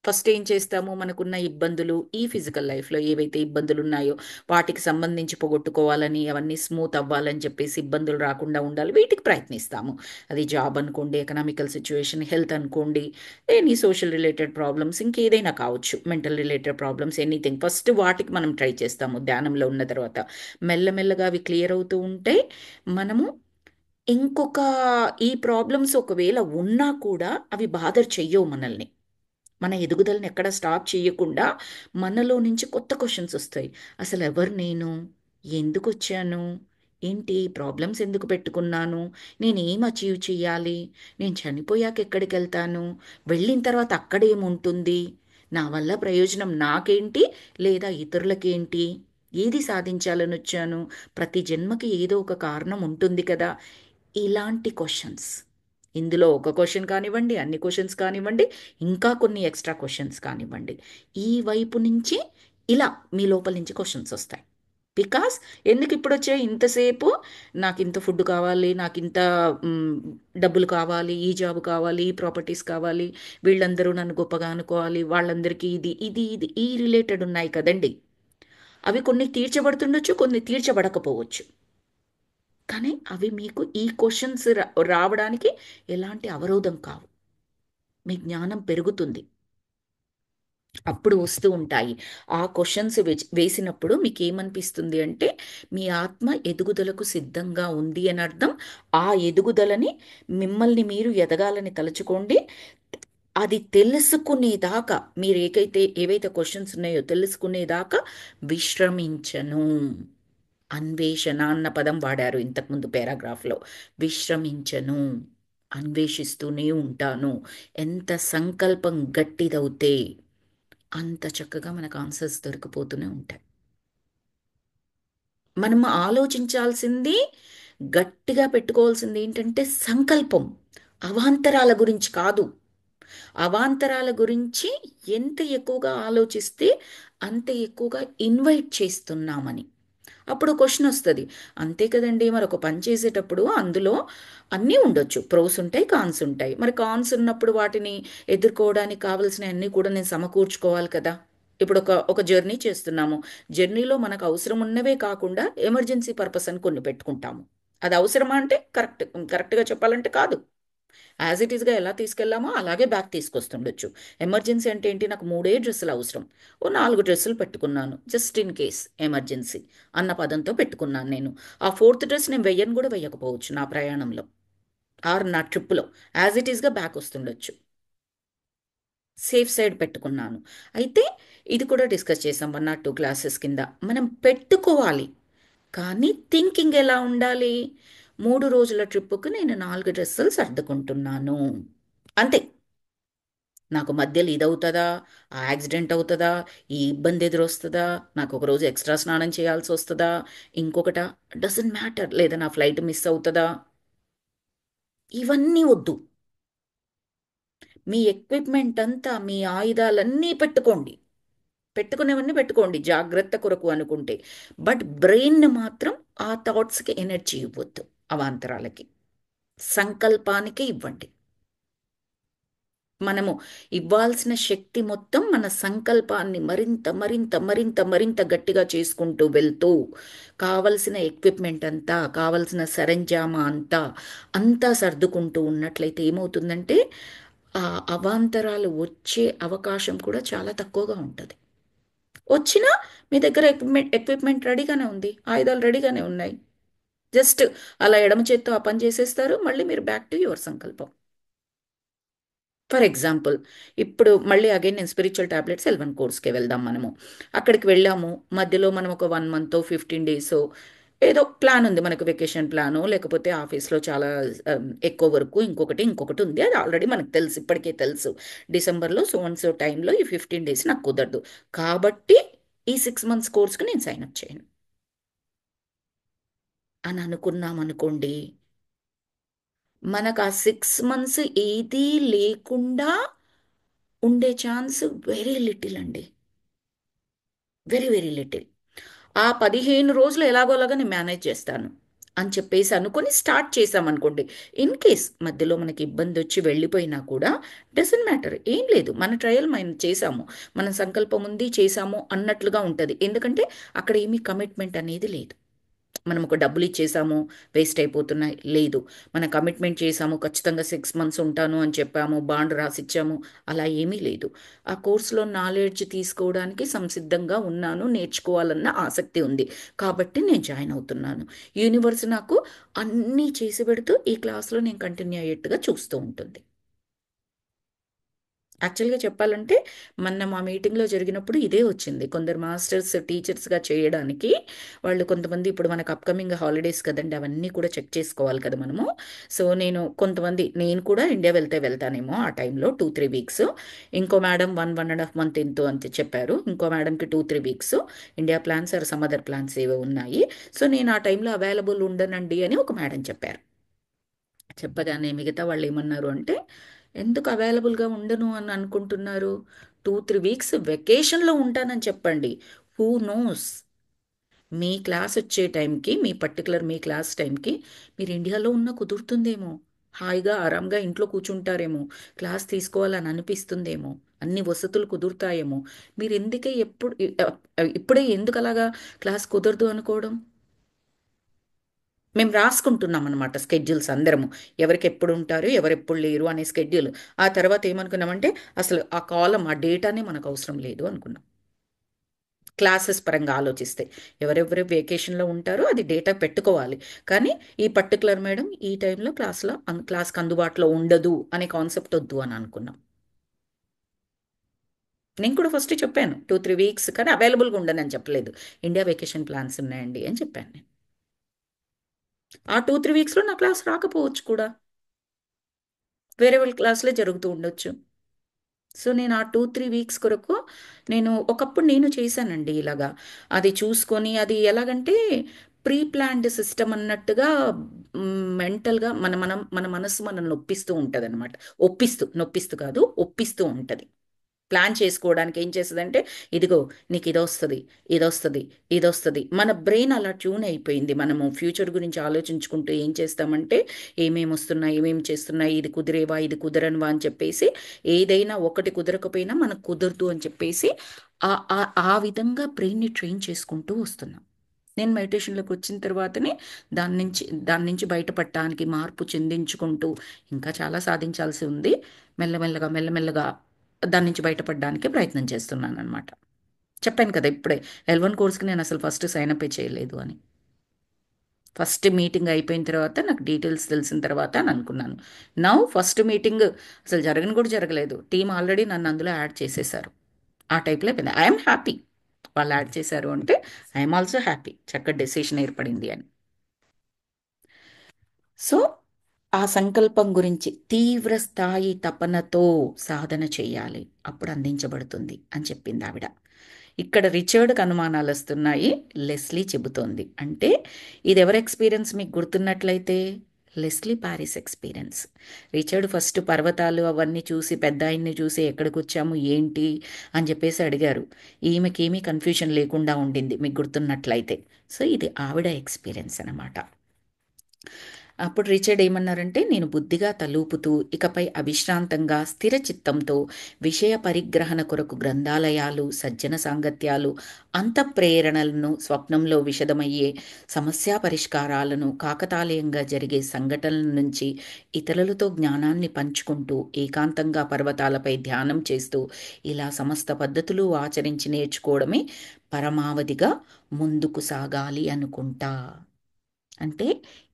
ఫస్ట్ ఏం చేస్తాము, మనకున్న ఇబ్బందులు ఈ ఫిజికల్ లైఫ్లో ఏవైతే ఇబ్బందులు ఉన్నాయో వాటికి సంబంధించి పోగొట్టుకోవాలని, అవన్నీ స్మూత్ అవ్వాలని చెప్పేసి, ఇబ్బందులు రాకుండా ఉండాలి, వీటికి ప్రయత్నిస్తాము. అది జాబ్ అనుకోండి, ఎకనామికల్ సిచ్యువేషన్, హెల్త్ అనుకోండి, ఎనీ సోషల్ రిలేటెడ్ ప్రాబ్లమ్స్, ఇంకేదైనా కావచ్చు, mental related problems, anything. First వాటికి మనం ట్రై చేస్తాము ధ్యానంలో ఉన్న తర్వాత. మెల్లమెల్లగా అవి క్లియర్ అవుతూ ఉంటే మనము ఇంకొక ఈ ప్రాబ్లమ్స్ ఒకవేళ ఉన్నా కూడా అవి బాధర్ చెయ్యవు మనల్ని. మన ఎదుగుదలని ఎక్కడ స్టాప్ చేయకుండా మనలో నుంచి కొత్త క్వశ్చన్స్ వస్తాయి. అసలు ఎవరు నేను, ఎందుకు వచ్చాను, ఏంటి ప్రాబ్లమ్స్ ఎందుకు పెట్టుకున్నాను, నేను ఏం అచీవ్ చేయాలి, నేను చనిపోయాక ఎక్కడికి వెళ్తాను, వెళ్ళిన తర్వాత అక్కడ ఏముంటుంది, నా వల్ల ప్రయోజనం నాకేంటి లేదా ఇతరులకేంటి, ఏది సాధించాలని వచ్చాను, ప్రతి జన్మకి ఏదో ఒక కారణం ఉంటుంది కదా. ఇలాంటి క్వశ్చన్స్, ఇందులో ఒక క్వశ్చన్ కానివ్వండి, అన్ని క్వశ్చన్స్ కానివ్వండి, ఇంకా కొన్ని ఎక్స్ట్రా క్వశ్చన్స్ కానివ్వండి, ఈ వైపు నుంచి ఇలా మీ లోపల నుంచి క్వశ్చన్స్ వస్తాయి. బికాస్ ఎందుకు ఇప్పుడు వచ్చాయి ఇంతసేపు, నాకు ఇంత ఫుడ్ కావాలి, నాకు ఇంత మ్, డబ్బులు కావాలి, ఈ జాబ్ కావాలి, ఈ ప్రాపర్టీస్ కావాలి, వీళ్ళందరూ నన్ను గొప్పగా అనుకోవాలి, వాళ్ళందరికీ ఇది ఇది ఇది ఈ రిలేటెడ్ ఉన్నాయి కదండి. అవి కొన్ని తీర్చబడుతుండొచ్చు, కొన్ని తీర్చబడకపోవచ్చు. కానీ అవి మీకు ఈ క్వశ్చన్స్ రావడానికి ఎలాంటి అవరోధం కావు. మీ జ్ఞానం పెరుగుతుంది, అప్పుడు వస్తూ ఉంటాయి. ఆ క్వశ్చన్స్ వేసినప్పుడు మీకు ఏమనిపిస్తుంది అంటే మీ ఆత్మ ఎదుగుదలకు సిద్ధంగా ఉంది అని అర్థం. ఆ ఎదుగుదలని, మిమ్మల్ని మీరు ఎదగాలని తలుచుకోండి. అది తెలుసుకునేదాకా, మీరు ఏవైతే క్వశ్చన్స్ ఉన్నాయో తెలుసుకునేదాకా విశ్రమించను. అన్వేషణ అన్న పదం వాడారు ఇంతకుముందు పారాగ్రాఫ్లో. విశ్రమించను, అన్వేషిస్తూనే ఉంటాను. ఎంత సంకల్పం గట్టిదవుతే అంత చక్కగా మనకు ఆన్సర్స్ దొరికిపోతూనే ఉంటాయి. మనం ఆలోచించాల్సింది, గట్టిగా పెట్టుకోవాల్సింది ఏంటంటే సంకల్పం, అవాంతరాల గురించి కాదు. అవాంతరాల గురించి ఎంత ఎక్కువగా ఆలోచిస్తే అంత ఎక్కువగా ఇన్వైట్ చేస్తున్నామని. అప్పుడు క్వశ్చన్ వస్తుంది, అంతే కదండి, మరి ఒక పని చేసేటప్పుడు అందులో అన్నీ ఉండొచ్చు, ప్రోస్ ఉంటాయి, కాన్స్ ఉంటాయి. మరి కాన్స్ ఉన్నప్పుడు వాటిని ఎదుర్కోవడానికి కావలసిన అన్నీ కూడా నేను సమకూర్చుకోవాలి కదా. ఇప్పుడు ఒక జర్నీ చేస్తున్నాము, జర్నీలో మనకు అవసరం ఉన్నవే కాకుండా ఎమర్జెన్సీ పర్పస్ అని కొన్ని పెట్టుకుంటాము. అది అవసరమా అంటే కరెక్ట్గా చెప్పాలంటే కాదు. యాజ్ ఇట్ ఈస్గా ఎలా తీసుకెళ్ళామో అలాగే బ్యాగ్ తీసుకొస్తుండొచ్చు. ఎమర్జెన్సీ అంటే ఏంటి, నాకు 3 డ్రెస్సులు అవసరం, ఓ 4 డ్రెస్సులు పెట్టుకున్నాను, జస్ట్ ఇన్ కేస్ ఎమర్జెన్సీ అన్న పదంతో పెట్టుకున్నాను. నేను ఆ ఫోర్త్ డ్రెస్ నేను వెయ్యను కూడా వెయ్యకపోవచ్చు నా ప్రయాణంలో ఆర్ నా ట్రిప్పులో. యాజ్ ఇట్ ఈస్గా బ్యాగ్ వస్తుండొచ్చు, సేఫ్ సైడ్ పెట్టుకున్నాను. అయితే ఇది కూడా డిస్కస్ చేసాం 1 or 2 క్లాసెస్ కింద. మనం పెట్టుకోవాలి, కానీ థింకింగ్ ఎలా ఉండాలి, 3 రోజుల ట్రిప్పుకు నేను 4 డ్రెస్సులు సర్దుకుంటున్నాను, అంతే. నాకు మధ్యలో ఇది అవుతుందా, ఆ యాక్సిడెంట్ అవుతుందా, ఈ ఇబ్బంది ఎదురొస్తుందా, నాకు ఒక రోజు ఎక్స్ట్రా స్నానం చేయాల్సి వస్తుందా, ఇంకొకట, డజంట్ మ్యాటర్, లేదా నా ఫ్లైట్ మిస్ అవుతుందా, ఇవన్నీ వద్దు. మీ ఎక్విప్మెంట్ అంతా, మీ ఆయుధాలన్నీ పెట్టుకోండి, పెట్టుకునేవన్నీ పెట్టుకోండి జాగ్రత్త కొరకు అనుకుంటే. బట్ బ్రెయిన్ మాత్రం ఆ థాట్స్కి ఎనర్జీ ఇవ్వద్దు, అవాంతరాలకి. సంకల్పానికి ఇవ్వండి. మనము ఇవ్వాల్సిన శక్తి మొత్తం మన సంకల్పాన్ని మరింత మరింత మరింత మరింత గట్టిగా చేసుకుంటూ వెళ్తూ, కావలసిన ఎక్విప్మెంట్ అంతా, కావలసిన సరంజామా అంతా అంతా సర్దుకుంటూ ఉన్నట్లయితే ఏమవుతుందంటే ఆ అవాంతరాలు వచ్చే అవకాశం కూడా చాలా తక్కువగా ఉంటుంది. వచ్చినా మీ దగ్గర ఎక్విప్మెంట్ రెడీగానే ఉంది, ఆయుధాలు రెడీగానే ఉన్నాయి. జస్ట్ అలా ఎడమ చేత్తో ఆ పని చేసేస్తారు, మళ్ళీ మీరు బ్యాక్ టు యువర్ సంకల్పం. ఫర్ ఎగ్జాంపుల్, ఇప్పుడు మళ్ళీ అగైన్ నేను స్పిరిచువల్ టాబ్లెట్స్ L1 కోర్స్కే వెళ్దాం మనము. అక్కడికి వెళ్ళాము, మధ్యలో మనం ఒక 1 మంత్ 15 డేస్ ఏదో ప్లాన్ ఉంది మనకు, వెకేషన్ ప్లాను, లేకపోతే ఆఫీస్లో చాలా ఎక్కువ వరకు, ఇంకొకటి ఇంకొకటి ఉంది, అది ఆల్రెడీ మనకు తెలుసు, ఇప్పటికే తెలుసు. డిసెంబర్లో సో అండ్ సో టైంలో ఈ 15 డేస్ నాకు కుదరదు, కాబట్టి ఈ 6 మంత్స్ కోర్స్కి నేను సైన్ అప్ చేయను అని అనుకున్నాం అనుకోండి, మనకు ఆ 6 మంత్స్ ఏదీ లేకుండా ఉండే ఛాన్స్ వెరీ లిటిల్ అండి, వెరీ వెరీ లిటిల్. ఆ 15 రోజులు ఎలాగోలాగా నేను మేనేజ్ చేస్తాను. అని చెప్పేసి అనుకొని స్టార్ట్ చేసామనుకోండి, ఇన్ కేస్ మధ్యలో మనకి ఇబ్బంది వచ్చి వెళ్ళిపోయినా కూడా డజంట్ మ్యాటర్, ఏం లేదు, మన ట్రయల్ మనం చేసాము, మన సంకల్పం ఉంది చేసాము అన్నట్లుగా ఉంటుంది. ఎందుకంటే అక్కడ ఏమీ కమిట్మెంట్ అనేది లేదు. మనం ఒక డబ్బులు ఇచ్చేసాము, వేస్ట్ అయిపోతున్నాయి లేదు. మన కమిట్మెంట్ చేసాము, ఖచ్చితంగా 6 మంత్స్ ఉంటాను అని చెప్పాము, బాండ్ రాసిచ్చాము, అలా ఏమీ లేదు. ఆ కోర్సులో నాలెడ్జ్ తీసుకోవడానికి సంసిద్ధంగా ఉన్నాను, నేర్చుకోవాలన్న ఆసక్తి ఉంది, కాబట్టి నేను జాయిన్ అవుతున్నాను. యూనివర్స్ నాకు అన్నీ చేసి పెడుతూ ఈ క్లాస్లో నేను కంటిన్యూ అయ్యేట్టుగా చూస్తూ ఉంటుంది. యాక్చువల్గా చెప్పాలంటే మొన్న మా మీటింగ్లో జరిగినప్పుడు ఇదే వచ్చింది. కొందరు మాస్టర్స్ టీచర్స్గా చేయడానికి వాళ్ళు కొంతమంది, ఇప్పుడు మనకు అప్కమింగ్ హాలిడేస్ కదండి, అవన్నీ కూడా చెక్ చేసుకోవాలి కదా మనము. సో నేను కూడా ఇండియా వెళ్తానేమో ఆ టైంలో 2-3 వీక్స్. ఇంకో మేడం 1-1.5 మంత్ ఎంతో అంతే చెప్పారు. ఇంకో మేడంకి 2-3 weeks India plans or some other plans ఏవో ఉన్నాయి. సో నేను ఆ టైంలో అవైలబుల్ ఉండనండి అని ఒక మేడం చెప్పారు. చెప్పగానే మిగతా వాళ్ళు ఏమన్నారు అంటే, ఎందుకు అవైలబుల్గా ఉండను అని అనుకుంటున్నారు, 2-3 వీక్స్ వెకేషన్లో ఉంటానని చెప్పండి. హూ నోస్, మీ క్లాస్ వచ్చే టైంకి, మీ పర్టికులర్ మీ క్లాస్ టైంకి మీరు ఇండియాలో ఉన్న కుదురుతుందేమో, హాయిగా ఆరాంగా ఇంట్లో కూర్చుంటారేమో, క్లాస్ తీసుకోవాలని అనిపిస్తుందేమో, అన్ని వసతులు కుదురుతాయేమో. మీరు ఎందుకే ఇప్పుడే ఎందుకు అలాగా క్లాస్ కుదరదు అనుకోవడం. మేము రాసుకుంటున్నాం అనమాట స్కెడ్యూల్స్ అందరము, ఎవరికి ఎప్పుడు ఉంటారు ఎవరెప్పుడు లేరు అనే స్కెడ్యూల్. ఆ తర్వాత ఏమనుకున్నామంటే, అసలు ఆ కాలం ఆ డేటానే మనకు అవసరం లేదు అనుకున్నాం. క్లాసెస్ పరంగా ఆలోచిస్తే ఎవరెవరు వెకేషన్లో ఉంటారో అది డేటా పెట్టుకోవాలి, కానీ ఈ పర్టికులర్ మేడం ఈ టైంలో క్లాస్కి అందుబాటులో ఉండదు అనే కాన్సెప్ట్ వద్దు అని అనుకున్నాం. నేను కూడా ఫస్ట్ చెప్పాను 2-3 వీక్స్, కానీ అవైలబుల్గా ఉండనని చెప్పలేదు. ఇండియా వెకేషన్ ప్లాన్స్ ఉన్నాయండి అని చెప్పాను నేను. ఆ 2-3 వీక్స్లో నా క్లాస్ రాకపోవచ్చు కూడా, వేరే వాళ్ళ క్లాసులే జరుగుతూ ఉండొచ్చు. సో నేను ఆ 2-3 వీక్స్ కొరకు, ఒకప్పుడు నేను చేశానండి ఇలాగా. అది చూసుకొని, అది ఎలాగంటే ప్రీ ప్లాన్డ్ సిస్టమ్ అన్నట్టుగా, మెంటల్గా మన మనసు మనల్ని నొప్పిస్తూ ఉంటుంది అనమాట. నొప్పిస్తూ కాదు, ఒప్పిస్తూ ఉంటుంది. ప్లాన్ చేసుకోవడానికి ఏం చేస్తుందంటే, ఇదిగో నీకు ఇదొస్తుంది, ఇదొస్తుంది, ఇదొస్తుంది. మన బ్రెయిన్ అలా ట్యూన్ అయిపోయింది. మనము ఫ్యూచర్ గురించి ఆలోచించుకుంటూ ఏం చేస్తామంటే, ఏమేమి వస్తున్నాయి, ఏమేమి చేస్తున్నాయి, ఇది కుదిరేవా, ఇది కుదరనివా అని చెప్పేసి, ఏదైనా ఒకటి కుదరకపోయినా మనకు కుదరదు అని చెప్పేసి ఆ ఆ ఆ విధంగా బ్రెయిన్ని ట్రైన్ చేసుకుంటూ వస్తున్నాం. నేను మెడిటేషన్లోకి వచ్చిన తర్వాతనే దాని నుంచి బయటపడటానికి, మార్పు చెందించుకుంటూ, ఇంకా చాలా సాధించాల్సి ఉంది. మెల్లమెల్లగా దాని నుంచి బయటపడడానికి ప్రయత్నం చేస్తున్నాను అనమాట. చెప్పాను కదా ఇప్పుడే, L1 కోర్స్కి నేను అసలు ఫస్ట్ సైన్ అప్ చేయలేదు అని. ఫస్ట్ మీటింగ్ అయిపోయిన తర్వాత నాకు డీటెయిల్స్ తెలిసిన తర్వాత అని అనుకున్నాను. ఫస్ట్ మీటింగ్ అసలు జరగని కూడా జరగలేదు, టీం ఆల్రెడీ నన్ను అందులో యాడ్ చేసేసారు. ఆ టైప్లో అయిపోయింది. ఐఎమ్ హ్యాపీ, వాళ్ళు యాడ్ చేశారు అంటే ఐఎమ్ ఆల్సో హ్యాపీ, చక్కటి డెసిషన్ ఏర్పడింది అని. సో ఆ సంకల్పం గురించి తీవ్ర స్థాయి తపనతో సాధన చేయాలి, అప్పుడు అందించబడుతుంది అని చెప్పింది ఆవిడ. ఇక్కడ రిచర్డ్కి అనుమానాలు వస్తున్నాయి, లెస్లీ చెబుతోంది. అంటే ఇది ఎవరి ఎక్స్పీరియన్స్ మీకు గుర్తున్నట్లయితే, Leslie Paris experience. Richard first పర్వతాలు అవన్నీ చూసి, పెద్ద ఆయన్ని చూసి ఎక్కడికి వచ్చాము ఏంటి అని చెప్పేసి అడిగారు. ఈమెకేమీ కన్ఫ్యూజన్ లేకుండా ఉండింది మీకు గుర్తున్నట్లయితే. సో ఇది ఆవిడ ఎక్స్పీరియన్స్ అనమాట. అప్పుడు రిచర్డ్ ఏమన్నారంటే, నేను బుద్ధిగా తలూపుతూ ఇకపై అవిశ్రాంతంగా స్థిర చిత్తంతో విషయ పరిగ్రహణ కొరకు గ్రంథాలయాలు, సజ్జన సాంగత్యాలు, అంతఃప్రేరణలను, స్వప్నంలో విషదమయ్యే సమస్యా పరిష్కారాలను, కాకతాళీయంగా జరిగే సంఘటనల నుంచి ఇతరులతో జ్ఞానాన్ని పంచుకుంటూ, ఏకాంతంగా పర్వతాలపై ధ్యానం చేస్తూ, ఇలా సమస్త పద్ధతులు ఆచరించి నేర్చుకోవడమే పరమావధిగా ముందుకు సాగాలి అనుకుంటా. అంటే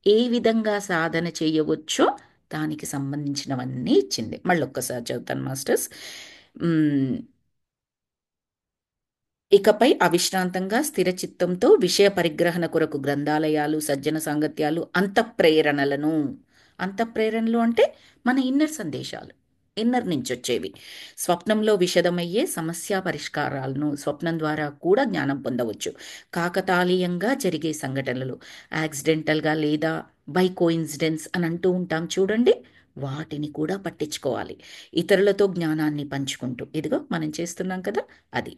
ఏ విధంగా సాధన చేయవచ్చో దానికి సంబంధించినవన్నీ ఇచ్చింది. మళ్ళొక్కసారి చదువుతాను మాస్టర్స్. మ్, ఇకపై అవిశ్రాంతంగా స్థిర చిత్తంతో విషయ పరిగ్రహణ కొరకు గ్రంథాలయాలు, సజ్జన సాంగత్యాలు, అంతఃప్రేరణలు అంటే మన ఇన్నర్ సందేశాలు, ఇన్నర్ నుంచి వచ్చేవి. స్వప్నంలో విషదమయ్యే సమస్య పరిష్కారాలను, స్వప్నం ద్వారా కూడా జ్ఞానం పొందవచ్చు. కాకతాళీయంగా జరిగే సంఘటనలు, యాక్సిడెంటల్గా లేదా బై కోఇన్సిడెన్స్ అని అంటూ ఉంటాం చూడండి, వాటిని కూడా పట్టించుకోవాలి. ఇతరులతో జ్ఞానాన్ని పంచుకుంటూ ఇదిగో మనం చేస్తున్నాం కదా, అది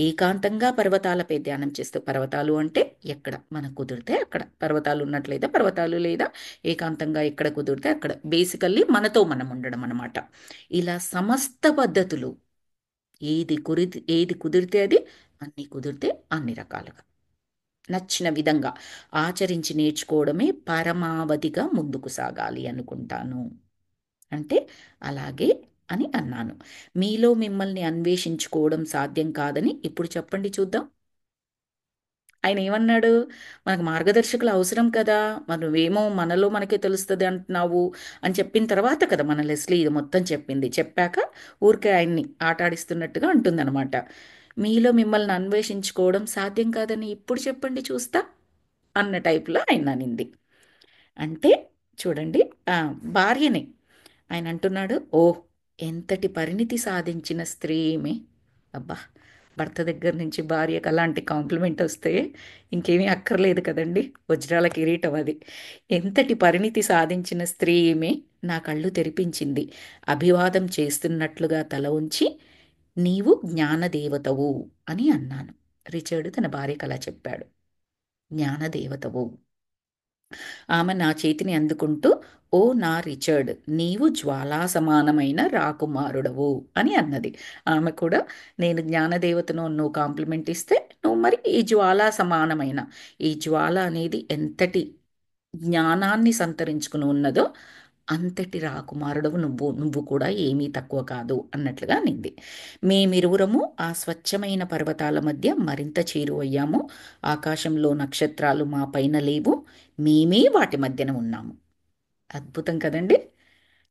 ఏకాంతంగా పర్వతాలపై ధ్యానం చేస్తూ, పర్వతాలు అంటే ఎక్కడ మనకు కుదిరితే అక్కడ, పర్వతాలు ఉన్నట్లయితే పర్వతాలు, లేదా ఏకాంతంగా ఎక్కడ కుదిరితే అక్కడ, బేసికల్లీ మనతో మనం ఉండడం అన్నమాట. ఇలా సమస్త పద్ధతులు, ఏది కుదిరితే అది, అన్ని కుదిరితే అన్ని రకాలుగా నచ్చిన విధంగా ఆచరించి నేర్చుకోవడమే పరమావధిగా ముందుకు సాగాలి అనుకుంటాను. అంటే అలాగే అని అన్నాను. మీలో మిమ్మల్ని అన్వేషించుకోవడం సాధ్యం కాదని ఇప్పుడు చెప్పండి చూద్దాం. ఆయన ఏమన్నాడు? మనకు మార్గదర్శకులు అవసరం కదా, మరి నువ్వేమో మనలో మనకే తెలుస్తుంది అంటున్నావు అని చెప్పిన తర్వాత కదా మన లెస్లీ ఇది మొత్తం చెప్పింది. చెప్పాక ఊరికే ఆయన్ని ఆటాడిస్తున్నట్టుగా అంటుందన్నమాట. మీలో మిమ్మల్ని అన్వేషించుకోవడం సాధ్యం కాదని ఇప్పుడు చెప్పండి చూస్తా అన్న టైప్లో ఆయన అనింది. అంటే చూడండి, ఆ, భార్యని ఆయన అంటున్నాడు, ఓ ఎంతటి పరిణితి సాధించిన స్త్రీ ఈమె. అబ్బా, భర్త దగ్గర నుంచి భార్యకు అలాంటి కాంప్లిమెంట్ వస్తే ఇంకేమీ అక్కర్లేదు కదండి, వజ్రాల కిరీటం అది. ఎంతటి పరిణితి సాధించిన స్త్రీ ఈమె, నా కళ్ళు తెరిపించింది. అభివాదం చేస్తున్నట్లుగా తల ఉంచి, నీవు జ్ఞానదేవతవు అని అన్నాను. రిచర్డ్ తన భార్యకు అలా చెప్పాడు, జ్ఞానదేవతవు. ఆమె నా చేతిని అందుకుంటూ, ఓ నా రిచర్డ్, నీవు జ్వాలా సమానమైన రాకుమారుడవు అని అన్నది. ఆమె కూడా, నేను జ్ఞానదేవతను నువ్వు కాంప్లిమెంట్ ఇస్తే, నువ్వు మరి ఈ జ్వాలా సమానమైన, ఈ జ్వాల అనేది ఎంతటి జ్ఞానాన్ని సంతరించుకుని ఉన్నదో అంతటి రాకుమారుడవు నువ్వు, నువ్వు కూడా ఏమీ తక్కువ కాదు అన్నట్లుగా నింది. మేమిరువురము ఆ స్వచ్ఛమైన పర్వతాల మధ్య మరింత చేరువయ్యాము. ఆకాశంలో నక్షత్రాలు మా పైన లేవు, మేమే వాటి మధ్యన ఉన్నాము. అద్భుతం కదండి.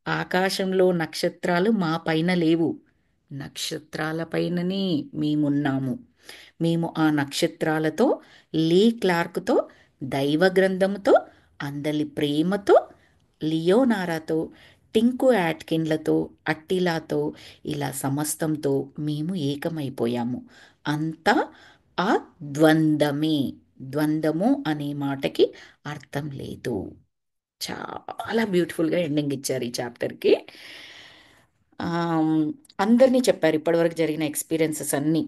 ఆకాశంలో నక్షత్రాలు మా పైన లేవు, నక్షత్రాల పైననే మేమున్నాము. మేము ఆ నక్షత్రాలతో, లీ క్లార్క్తో, దైవ గ్రంథముతో, అందలి ప్రేమతో, లియోనారాతో, టింకు యాట్కిన్లతో, అట్టిలాతో, ఇలా సమస్తంతో మేము ఏకమైపోయాము. అంతా ఆ ద్వంద్వమే. ద్వంద్వము అనే మాటకి అర్థం లేదు. చాలా బ్యూటిఫుల్గా ఎండింగ్ ఇచ్చారు ఈ చాప్టర్కి. ఆమ్, అందరినీ చెప్పారు ఇప్పటివరకు జరిగిన ఎక్స్పీరియన్సెస్ అన్నీ.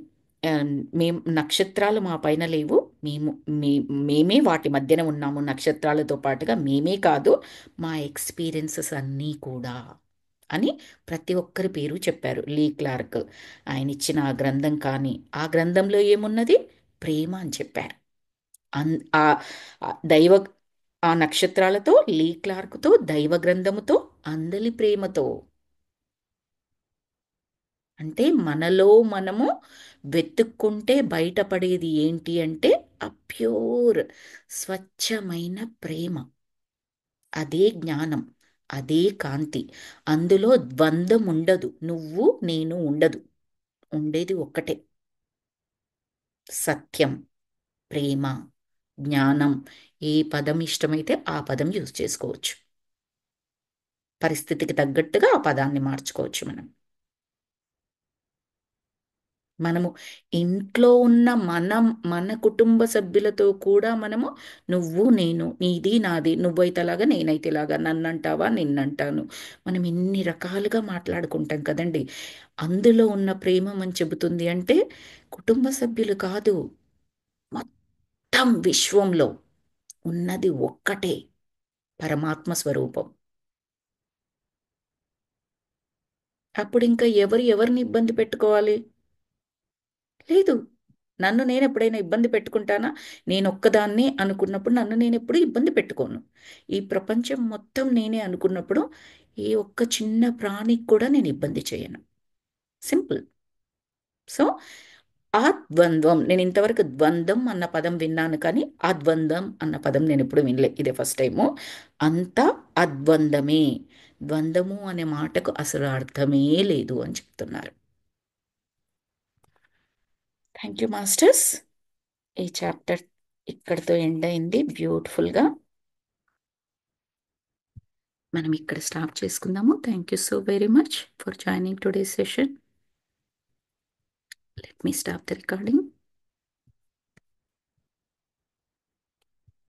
మేము నక్షత్రాలు మా పైన లేవు, మేము మేమే వాటి మధ్యన ఉన్నాము. నక్షత్రాలతో పాటుగా మేమే కాదు, మా ఎక్స్పీరియన్సెస్ అన్నీ కూడా అని ప్రతి ఒక్కరి పేరు చెప్పారు. లీ క్లార్క్ ఆయన ఇచ్చిన ఆ గ్రంథం, కానీ ఆ గ్రంథంలో ఏమున్నది? ప్రేమ అని చెప్పారు. అన్ ఆ ఆ దైవ ఆ నక్షత్రాలతో, లీ క్లార్క్తో, దైవ గ్రంథముతో, అందలి ప్రేమతో. అంటే మనలో మనము వెతుక్కుంటే బయటపడేది ఏంటి అంటే ఆ ప్యూర్ స్వచ్ఛమైన ప్రేమ. అదే జ్ఞానం, అదే కాంతి. అందులో ద్వంద్వం ఉండదు, నువ్వు నేను ఉండదు, ఉండేది ఒక్కటే సత్యం, ప్రేమ, జ్ఞానం. ఏ పదం ఇష్టమైతే ఆ పదం యూజ్ చేసుకోవచ్చు, పరిస్థితికి తగ్గట్టుగా ఆ పదాన్ని మార్చుకోవచ్చు మనం. మనము ఇంట్లో ఉన్న మన కుటుంబ సభ్యులతో కూడా మనము నువ్వు నేను, నీది నాది, నువ్వైతే లాగా నేనైతే లాగా, నన్నంటావా నిన్నంటాను, మనం ఇన్ని రకాలుగా మాట్లాడుకుంటాం కదండి. అందులో ఉన్న ప్రేమ అని చెబుతుంది అంటే కుటుంబ సభ్యులు కాదు, మొత్తం విశ్వంలో ఉన్నది ఒక్కటే పరమాత్మ స్వరూపం. అప్పుడు ఇంకా ఎవరిని ఇబ్బంది పెట్టుకోవాలి? లేదు. నన్ను నేను ఎప్పుడైనా ఇబ్బంది పెట్టుకుంటానా? నేను ఒక్కదాన్నే అనుకున్నప్పుడు నన్ను నేను ఎప్పుడు ఇబ్బంది పెట్టుకోను. ఈ ప్రపంచం మొత్తం నేనే అనుకున్నప్పుడు ఏ ఒక్క చిన్న ప్రాణికి కూడా నేను ఇబ్బంది చేయను. సింపుల్. సో ఆ ద్వంద్వం, నేను ఇంతవరకు ద్వంద్వం అన్న పదం విన్నాను కానీ ఆ ద్వంద్వం అన్న పదం నేను ఎప్పుడు వినలే, ఇదే ఫస్ట్ టైము. అంతా అద్వంద్వమే. ద్వంద్వము అనే మాటకు అసలు అర్థమే లేదు అని చెప్తున్నారు. Thank you masters. ఈ చాప్టర్ ఇక్కడితో ఎండ్ అయింది బ్యూటిఫుల్గా. మనం ఇక్కడ స్టాప్ చేసుకుందాము. Thank you so very much for joining today session. Let me stop the recording.